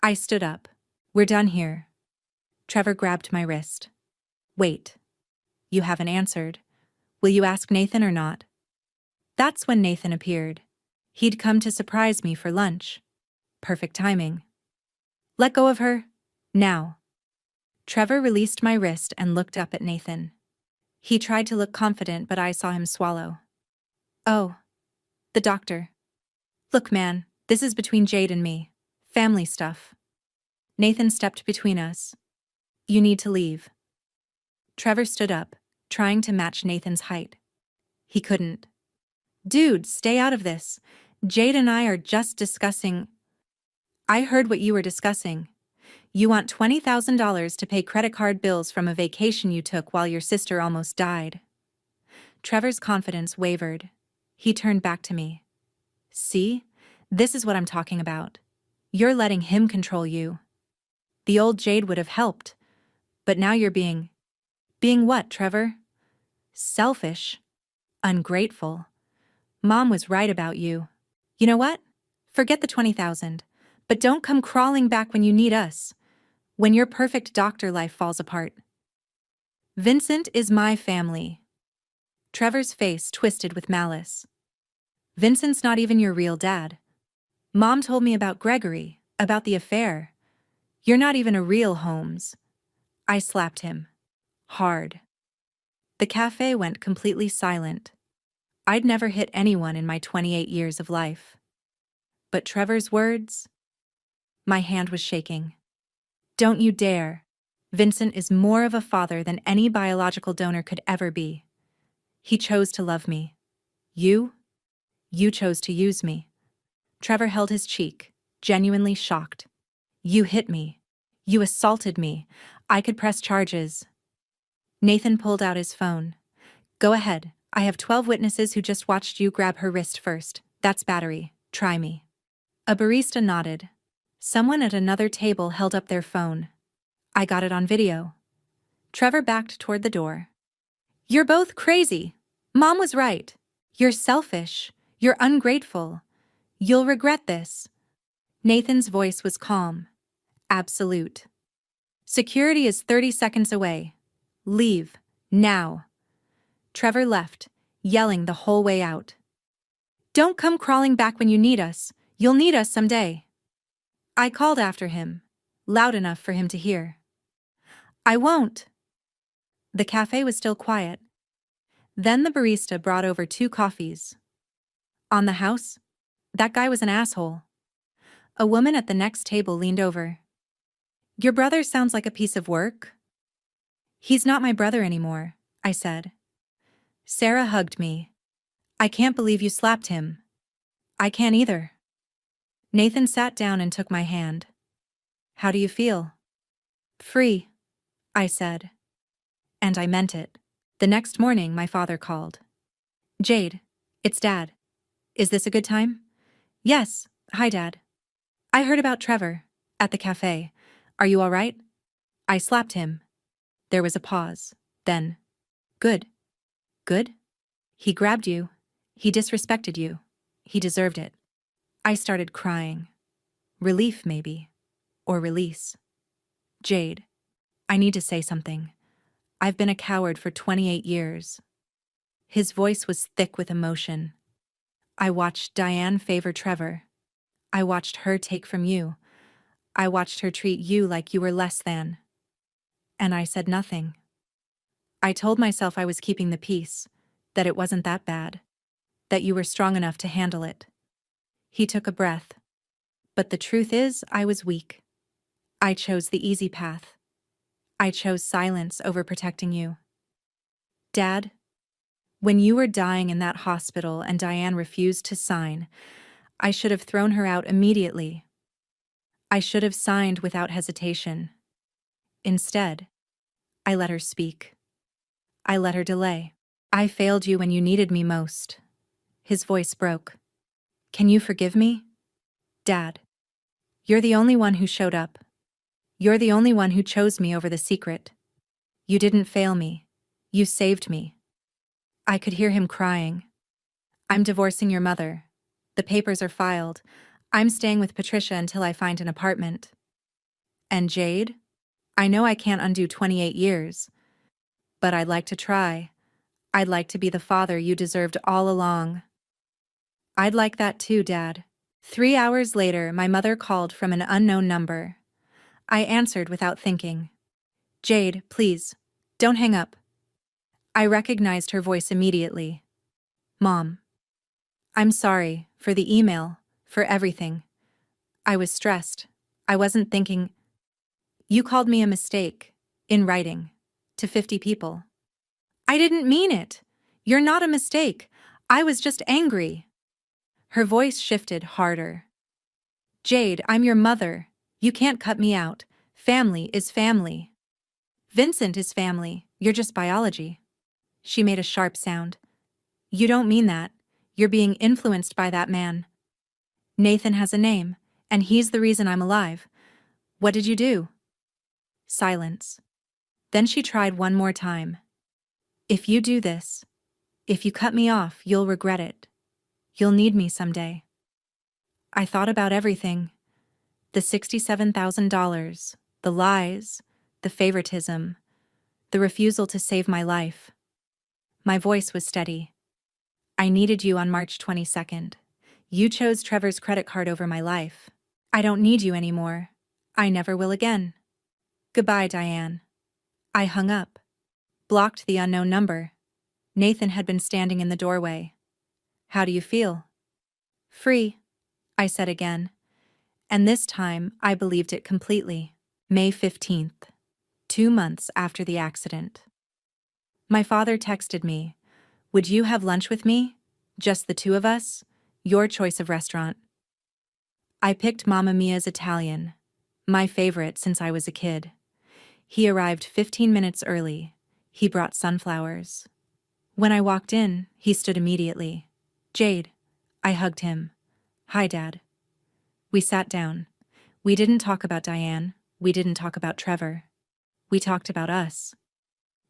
Speaker 1: I stood up. "We're done here." Trevor grabbed my wrist. "Wait. You haven't answered. Will you ask Nathan or not?" That's when Nathan appeared. He'd come to surprise me for lunch. Perfect timing. "Let go of her. Now." Trevor released my wrist and looked up at Nathan. He tried to look confident, but I saw him swallow. "Oh, the doctor. Look, man, this is between Jade and me. Family stuff." Nathan stepped between us. "You need to leave." Trevor stood up, trying to match Nathan's height. He couldn't. "Dude, stay out of this. Jade and I are just discussing—" "I heard what you were discussing. You want $20,000 to pay credit card bills from a vacation you took while your sister almost died." Trevor's confidence wavered. He turned back to me. "See? This is what I'm talking about. You're letting him control you. The old Jade would have helped, but now you're being— Being what, Trevor? Selfish. Ungrateful. Mom was right about you. You know what? Forget the 20,000, but don't come crawling back when you need us. When your perfect doctor life falls apart. Vincent is my family." Trevor's face twisted with malice. "Vincent's not even your real dad." Mom told me about Gregory, about the affair. You're not even a real Holmes. I slapped him. Hard. The cafe went completely silent. I'd never hit anyone in my 28 years of life. But Trevor's words? My hand was shaking. Don't you dare. Vincent is more of a father than any biological donor could ever be. He chose to love me. You chose to use me. Trevor held his cheek, genuinely shocked. You hit me. You assaulted me. I could press charges. Nathan pulled out his phone. Go ahead. I have 12 witnesses who just watched you grab her wrist first. That's battery. Try me. A barista nodded. Someone at another table held up their phone. I got it on video. Trevor backed toward the door. You're both crazy. Mom was right. You're selfish. You're ungrateful. You'll regret this. Nathan's voice was calm. Absolute. Security is 30 seconds away. Leave. Now. Trevor left, yelling the whole way out. Don't come crawling back when you need us. You'll need us someday. I called after him, loud enough for him to hear. I won't. The cafe was still quiet. Then the barista brought over 2 coffees. On the house? That guy was an asshole. A woman at the next table leaned over. Your brother sounds like a piece of work. He's not my brother anymore, I said. Sarah hugged me. I can't believe you slapped him. I can't either. Nathan sat down and took my hand. How do you feel? Free, I said. And I meant it. The next morning, my father called. Jade, it's Dad. Is this a good time? Yes, hi Dad. I heard about Trevor, at the cafe. Are you all right? I slapped him. There was a pause. Then, good. Good? He grabbed you. He disrespected you. He deserved it. I started crying. Relief, maybe. Or release. Jade, I need to say something. I've been a coward for 28 years. His voice was thick with emotion. I watched Diane favor Trevor. I watched her take from you. I watched her treat you like you were less than. And I said nothing. I told myself I was keeping the peace, that it wasn't that bad, that you were strong enough to handle it. He took a breath. But the truth is, I was weak. I chose the easy path. I chose silence over protecting you. Dad, when you were dying in that hospital and Diane refused to sign, I should have thrown her out immediately. I should have signed without hesitation. Instead, I let her speak. I let her delay. I failed you when you needed me most. His voice broke. Can you forgive me? Dad, you're the only one who showed up. You're the only one who chose me over the secret. You didn't fail me. You saved me. I could hear him crying. I'm divorcing your mother. The papers are filed. I'm staying with Patricia until I find an apartment. And Jade? I know I can't undo 28 years. But I'd like to try. I'd like to be the father you deserved all along. I'd like that too, Dad. 3 hours later, my mother called from an unknown number. I answered without thinking. Jade, please, don't hang up. I recognized her voice immediately. Mom. I'm sorry, for the email, for everything. I was stressed. I wasn't thinking. You called me a mistake, in writing, to 50 people. I didn't mean it. You're not a mistake. I was just angry. Her voice shifted harder. Jade, I'm your mother. You can't cut me out. Family is family. Vincent is family. You're just biology. She made a sharp sound. You don't mean that. You're being influenced by that man. Nathan has a name, and he's the reason I'm alive. What did you do? Silence. Then she tried one more time. If you do this, if you cut me off, you'll regret it. You'll need me someday. I thought about everything. The $67,000, the lies, the favoritism, the refusal to save my life. My voice was steady. I needed you on March 22nd. You chose Trevor's credit card over my life. I don't need you anymore. I never will again. Goodbye, Diane. I hung up. Blocked the unknown number. Nathan had been standing in the doorway. How do you feel? Free, I said again. And this time, I believed it completely. May 15th, 2 months after the accident. My father texted me, "Would you have lunch with me? Just the two of us? Your choice of restaurant." I picked Mamma Mia's Italian, my favorite since I was a kid. He arrived 15 minutes early. He brought sunflowers. When I walked in, he stood immediately. "Jade." I hugged him. "Hi, Dad." We sat down. We didn't talk about Diane. We didn't talk about Trevor. We talked about us.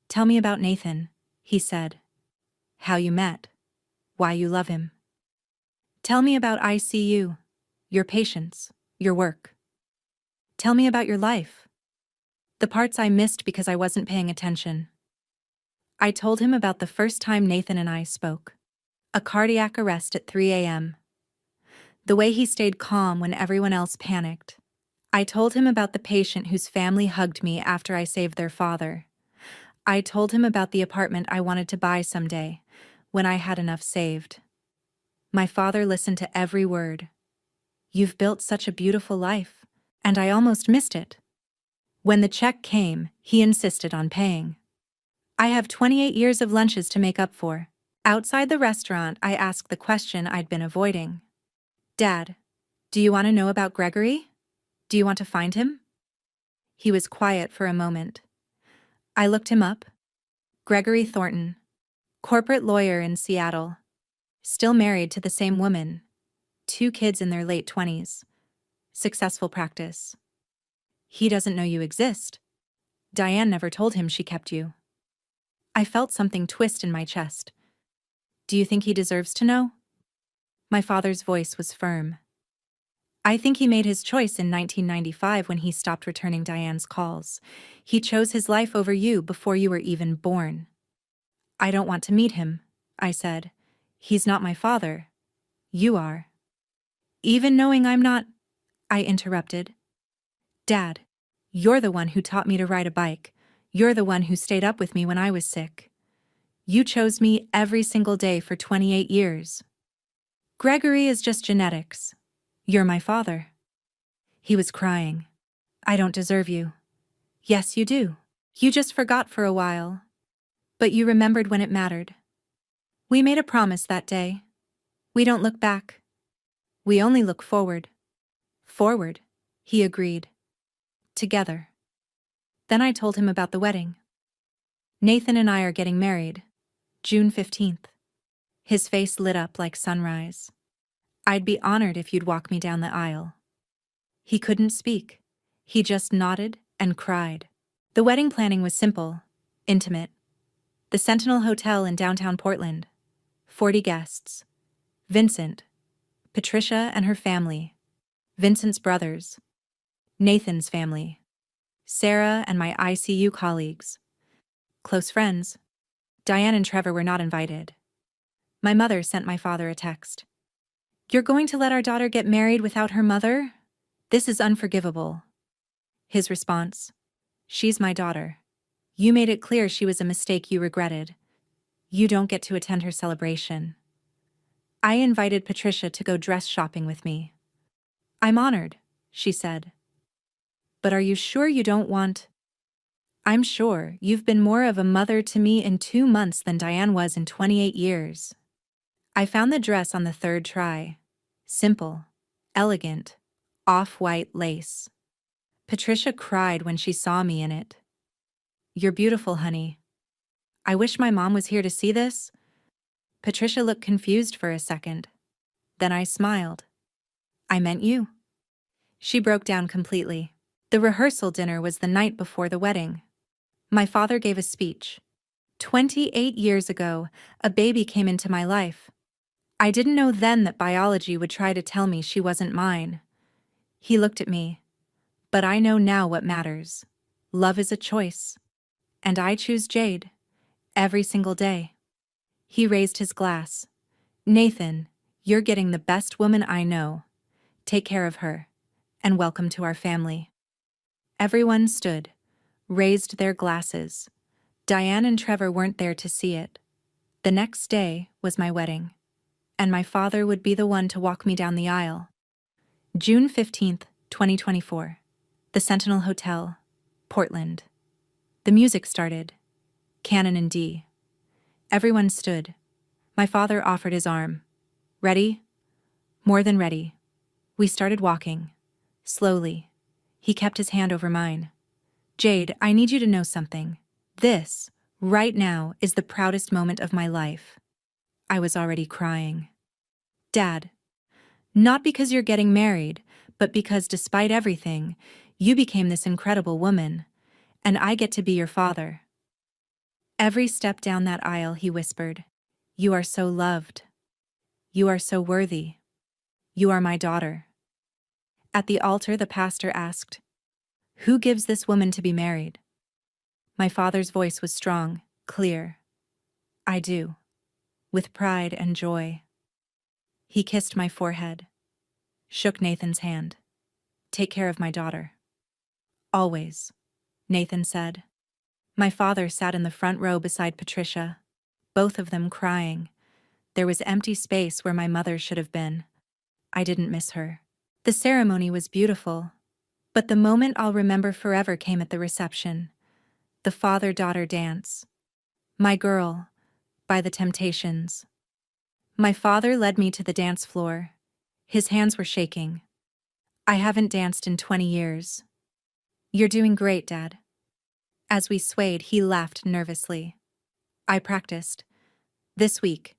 Speaker 1: "Tell me about Nathan," he said. "How you met. Why you love him. Tell me about ICU, your patients, your work. Tell me about your life. The parts I missed because I wasn't paying attention." I told him about the first time Nathan and I spoke. A cardiac arrest at 3 a.m. The way he stayed calm when everyone else panicked. I told him about the patient whose family hugged me after I saved their father. I told him about the apartment I wanted to buy someday, when I had enough saved. My father listened to every word. "You've built such a beautiful life, and I almost missed it." When the check came, he insisted on paying. I have 28 years of lunches to make up for. Outside the restaurant, I asked the question I'd been avoiding. "Dad, do you want to know about Gregory? Do you want to find him?" He was quiet for a moment. I looked him up. Gregory Thornton, corporate lawyer in Seattle. Still married to the same woman. 2 kids in their late 20s. Successful practice. He doesn't know you exist. Diane never told him she kept you. I felt something twist in my chest. Do you think he deserves to know? My father's voice was firm. I think he made his choice in 1995 when he stopped returning Diane's calls. He chose his life over you before you were even born. I don't want to meet him, I said. He's not my father. You are. Even knowing I'm not, I interrupted. Dad, you're the one who taught me to ride a bike. You're the one who stayed up with me when I was sick. You chose me every single day for 28 years. Gregory is just genetics. You're my father. He was crying. I don't deserve you. Yes, you do. You just forgot for a while. But you remembered when it mattered. We made a promise that day. We don't look back. We only look forward. Forward, he agreed. Together. Then I told him about the wedding. Nathan and I are getting married. June 15th. His face lit up like sunrise. I'd be honored if you'd walk me down the aisle. He couldn't speak. He just nodded and cried. The wedding planning was simple, intimate. The Sentinel Hotel in downtown Portland. 40 guests. Vincent, Patricia and her family, Vincent's brothers, Nathan's family, Sarah and my ICU colleagues. Close friends. Diane and Trevor were not invited. My mother sent my father a text. "You're going to let our daughter get married without her mother? This is unforgivable." His response, "She's my daughter. You made it clear she was a mistake you regretted. You don't get to attend her celebration." I invited Patricia to go dress shopping with me. "I'm honored," she said. "But are you sure you don't want—" "I'm sure you've been more of a mother to me in 2 months than Diane was in 28 years. I found the dress on the 3rd try. Simple, elegant, off-white lace. Patricia cried when she saw me in it. "You're beautiful, honey. I wish my mom was here to see this." Patricia looked confused for a second. Then I smiled. "I meant you." She broke down completely. The rehearsal dinner was the night before the wedding. My father gave a speech. 28 years ago, a baby came into my life. I didn't know then that biology would try to tell me she wasn't mine. He looked at me. But I know now what matters. Love is a choice. And I choose Jade. Every single day. He raised his glass. "Nathan, You're getting the best woman I know. Take care of her, and welcome to our family." Everyone stood, raised their glasses. Diane and Trevor weren't there to see it. The next day was my wedding, and my father would be the one to walk me down the aisle. June 15th, 2024. The Sentinel Hotel, Portland. The music started. Canon in D. Everyone stood. My father offered his arm. "Ready?" More than ready. We started walking. Slowly. He kept his hand over mine. "Jade, I need you to know something. This, right now, is the proudest moment of my life." I was already crying. "Dad, not because you're getting married, but because despite everything, you became this incredible woman, and I get to be your father." Every step down that aisle, he whispered, "You are so loved. You are so worthy. You are my daughter." At the altar, the pastor asked, "Who gives this woman to be married?" My father's voice was strong, clear. "I do, with pride and joy." He kissed my forehead, shook Nathan's hand. "Take care of my daughter." "Always," Nathan said. My father sat in the front row beside Patricia, both of them crying. There was empty space where my mother should have been. I didn't miss her. The ceremony was beautiful, but the moment I'll remember forever came at the reception. The father-daughter dance. "My Girl," by The Temptations. My father led me to the dance floor. His hands were shaking. "I haven't danced in 20 years. You're doing great, Dad." As we swayed, he laughed nervously. "I practiced. This week.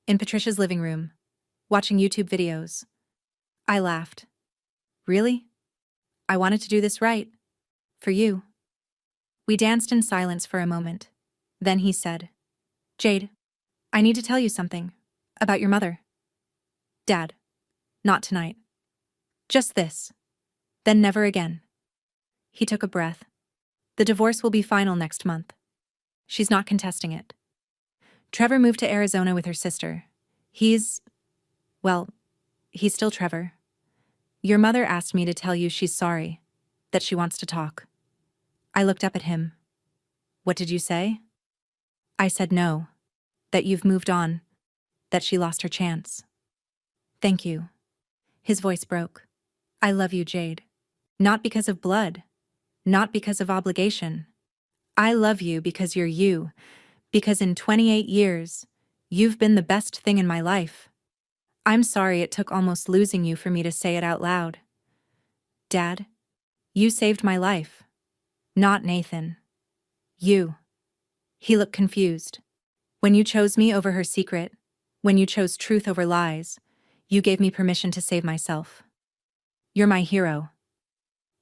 Speaker 1: In Patricia's living room. Watching YouTube videos." I laughed. "Really? I wanted to do this right. For you." We danced in silence for a moment. Then he said, "Jade, I need to tell you something. About your mother." "Dad, not tonight. Just this. Then never again." He took a breath. "The divorce will be final next month. She's not contesting it. Trevor moved to Arizona with her sister. He's still Trevor. Your mother asked me to tell you she's sorry, that she wants to talk." I looked up at him. "What did you say?" I said no, that you've moved on, that she lost her chance. "Thank you." His voice broke. "I love you, Jade. Not because of blood, not because of obligation. I love you because you're you, because in 28 years, you've been the best thing in my life. I'm sorry it took almost losing you for me to say it out loud. Dad, you saved my life. Not Nathan. You." He looked confused. "When you chose me over her secret, when you chose truth over lies, you gave me permission to save myself. You're my hero."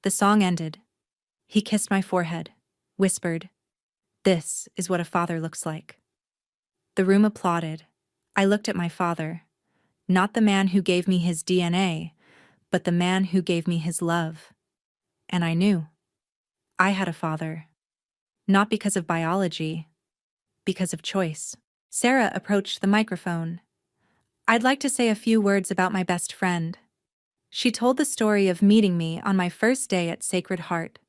Speaker 1: The song ended. He kissed my forehead, whispered, "This is what a father looks like." The room applauded. I looked at my father, not the man who gave me his DNA, but the man who gave me his love. And I knew. I had a father. Not because of biology, because of choice. Sarah approached the microphone. "I'd like to say a few words about my best friend." She told the story of meeting me on my first day at Sacred Heart.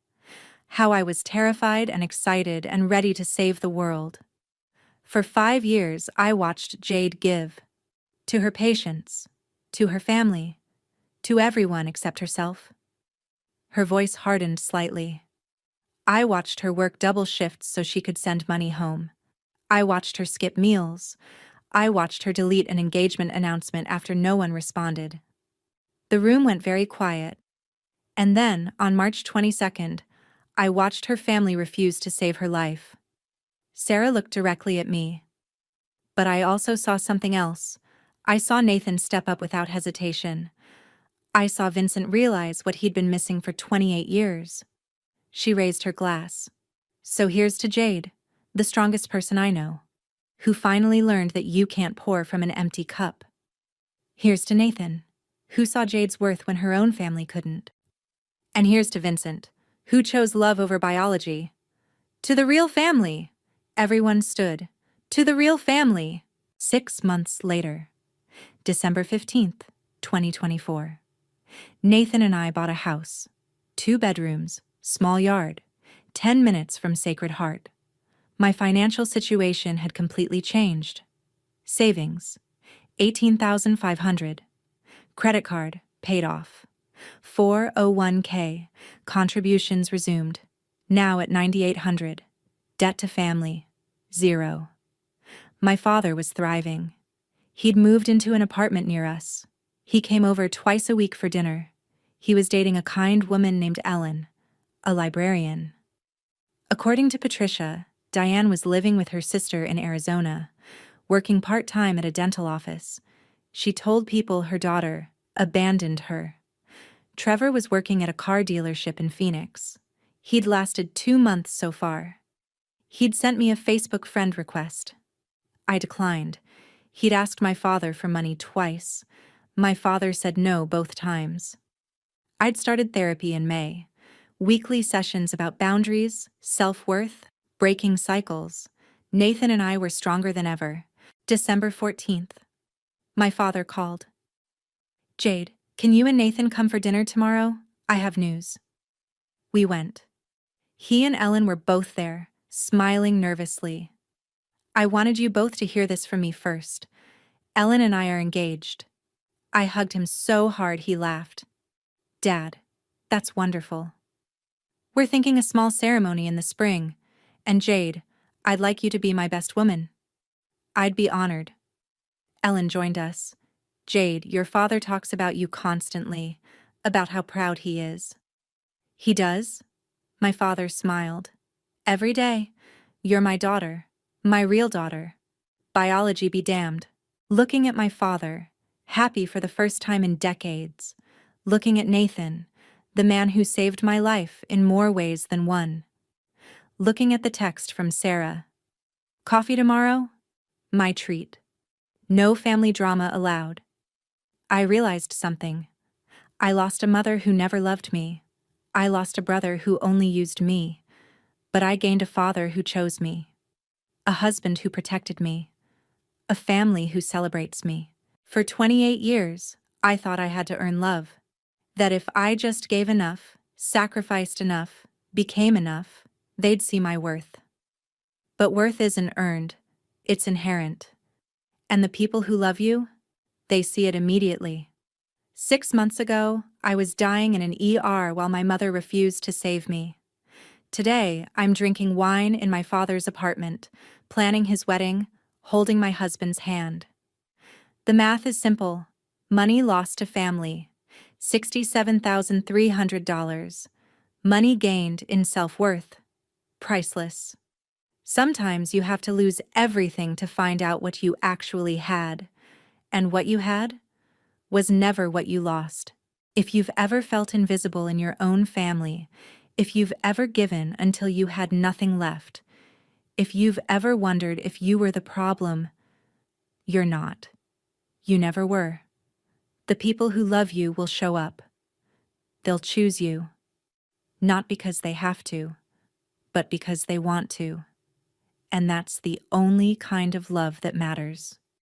Speaker 1: How I was terrified and excited and ready to save the world. For 5 years, I watched Jade give. To her patients, to her family, to everyone except herself. Her voice hardened slightly. I watched her work double shifts so she could send money home. I watched her skip meals. I watched her delete an engagement announcement after no one responded. The room went very quiet. And then, on March 22nd, I watched her family refuse to save her life. Sarah looked directly at me. But I also saw something else. I saw Nathan step up without hesitation. I saw Vincent realize what he'd been missing for 28 years. She raised her glass. "So here's to Jade, the strongest person I know, who finally learned that you can't pour from an empty cup. Here's to Nathan, who saw Jade's worth when her own family couldn't. And here's to Vincent, who chose love over biology. To the real family!" Everyone stood. "To the real family!" 6 months later. December 15th, 2024. Nathan and I bought a house. 2 bedrooms, small yard, 10 minutes from Sacred Heart. My financial situation had completely changed. Savings, $18,500. Credit card, paid off. 401k, contributions resumed. Now at $9,800. Debt to family, 0. My father was thriving. He'd moved into an apartment near us. He came over twice a week for dinner. He was dating a kind woman named Ellen, a librarian. According to Patricia, Diane was living with her sister in Arizona, working part-time at a dental office. She told people her daughter abandoned her. Trevor was working at a car dealership in Phoenix. He'd lasted 2 months so far. He'd sent me a Facebook friend request. I declined. He'd asked my father for money twice. My father said no both times. I'd started therapy in May. Weekly sessions about boundaries, self-worth, breaking cycles. Nathan and I were stronger than ever. December 14th. My father called. Jade, can you and Nathan come for dinner tomorrow? I have news. We went. He and Ellen were both there, smiling nervously. I wanted you both to hear this from me first. Ellen and I are engaged. I hugged him so hard he laughed. Dad, that's wonderful. We're thinking a small ceremony in the spring. And Jade, I'd like you to be my best woman. I'd be honored. Ellen joined us. Jade, your father talks about you constantly, about how proud he is. He does? My father smiled. Every day. You're my daughter. My real daughter. Biology be damned. Looking at my father, happy for the first time in decades. Looking at Nathan, the man who saved my life in more ways than one. Looking at the text from Sarah. Coffee tomorrow? My treat. No family drama allowed. I realized something. I lost a mother who never loved me. I lost a brother who only used me. But I gained a father who chose me. A husband who protected me. A family who celebrates me. For 28 years, I thought I had to earn love. That if I just gave enough, sacrificed enough, became enough, they'd see my worth. But worth isn't earned, it's inherent. And the people who love you, they see it immediately. 6 months ago, I was dying in an ER while my mother refused to save me. Today, I'm drinking wine in my father's apartment, planning his wedding, holding my husband's hand. The math is simple. Money lost to family, $67,300. Money gained in self-worth, priceless. Sometimes you have to lose everything to find out what you actually had. And what you had was never what you lost. If you've ever felt invisible in your own family, if you've ever given until you had nothing left, if you've ever wondered if you were the problem, you're not. You never were. The people who love you will show up. They'll choose you. Not because they have to, but because they want to. And that's the only kind of love that matters.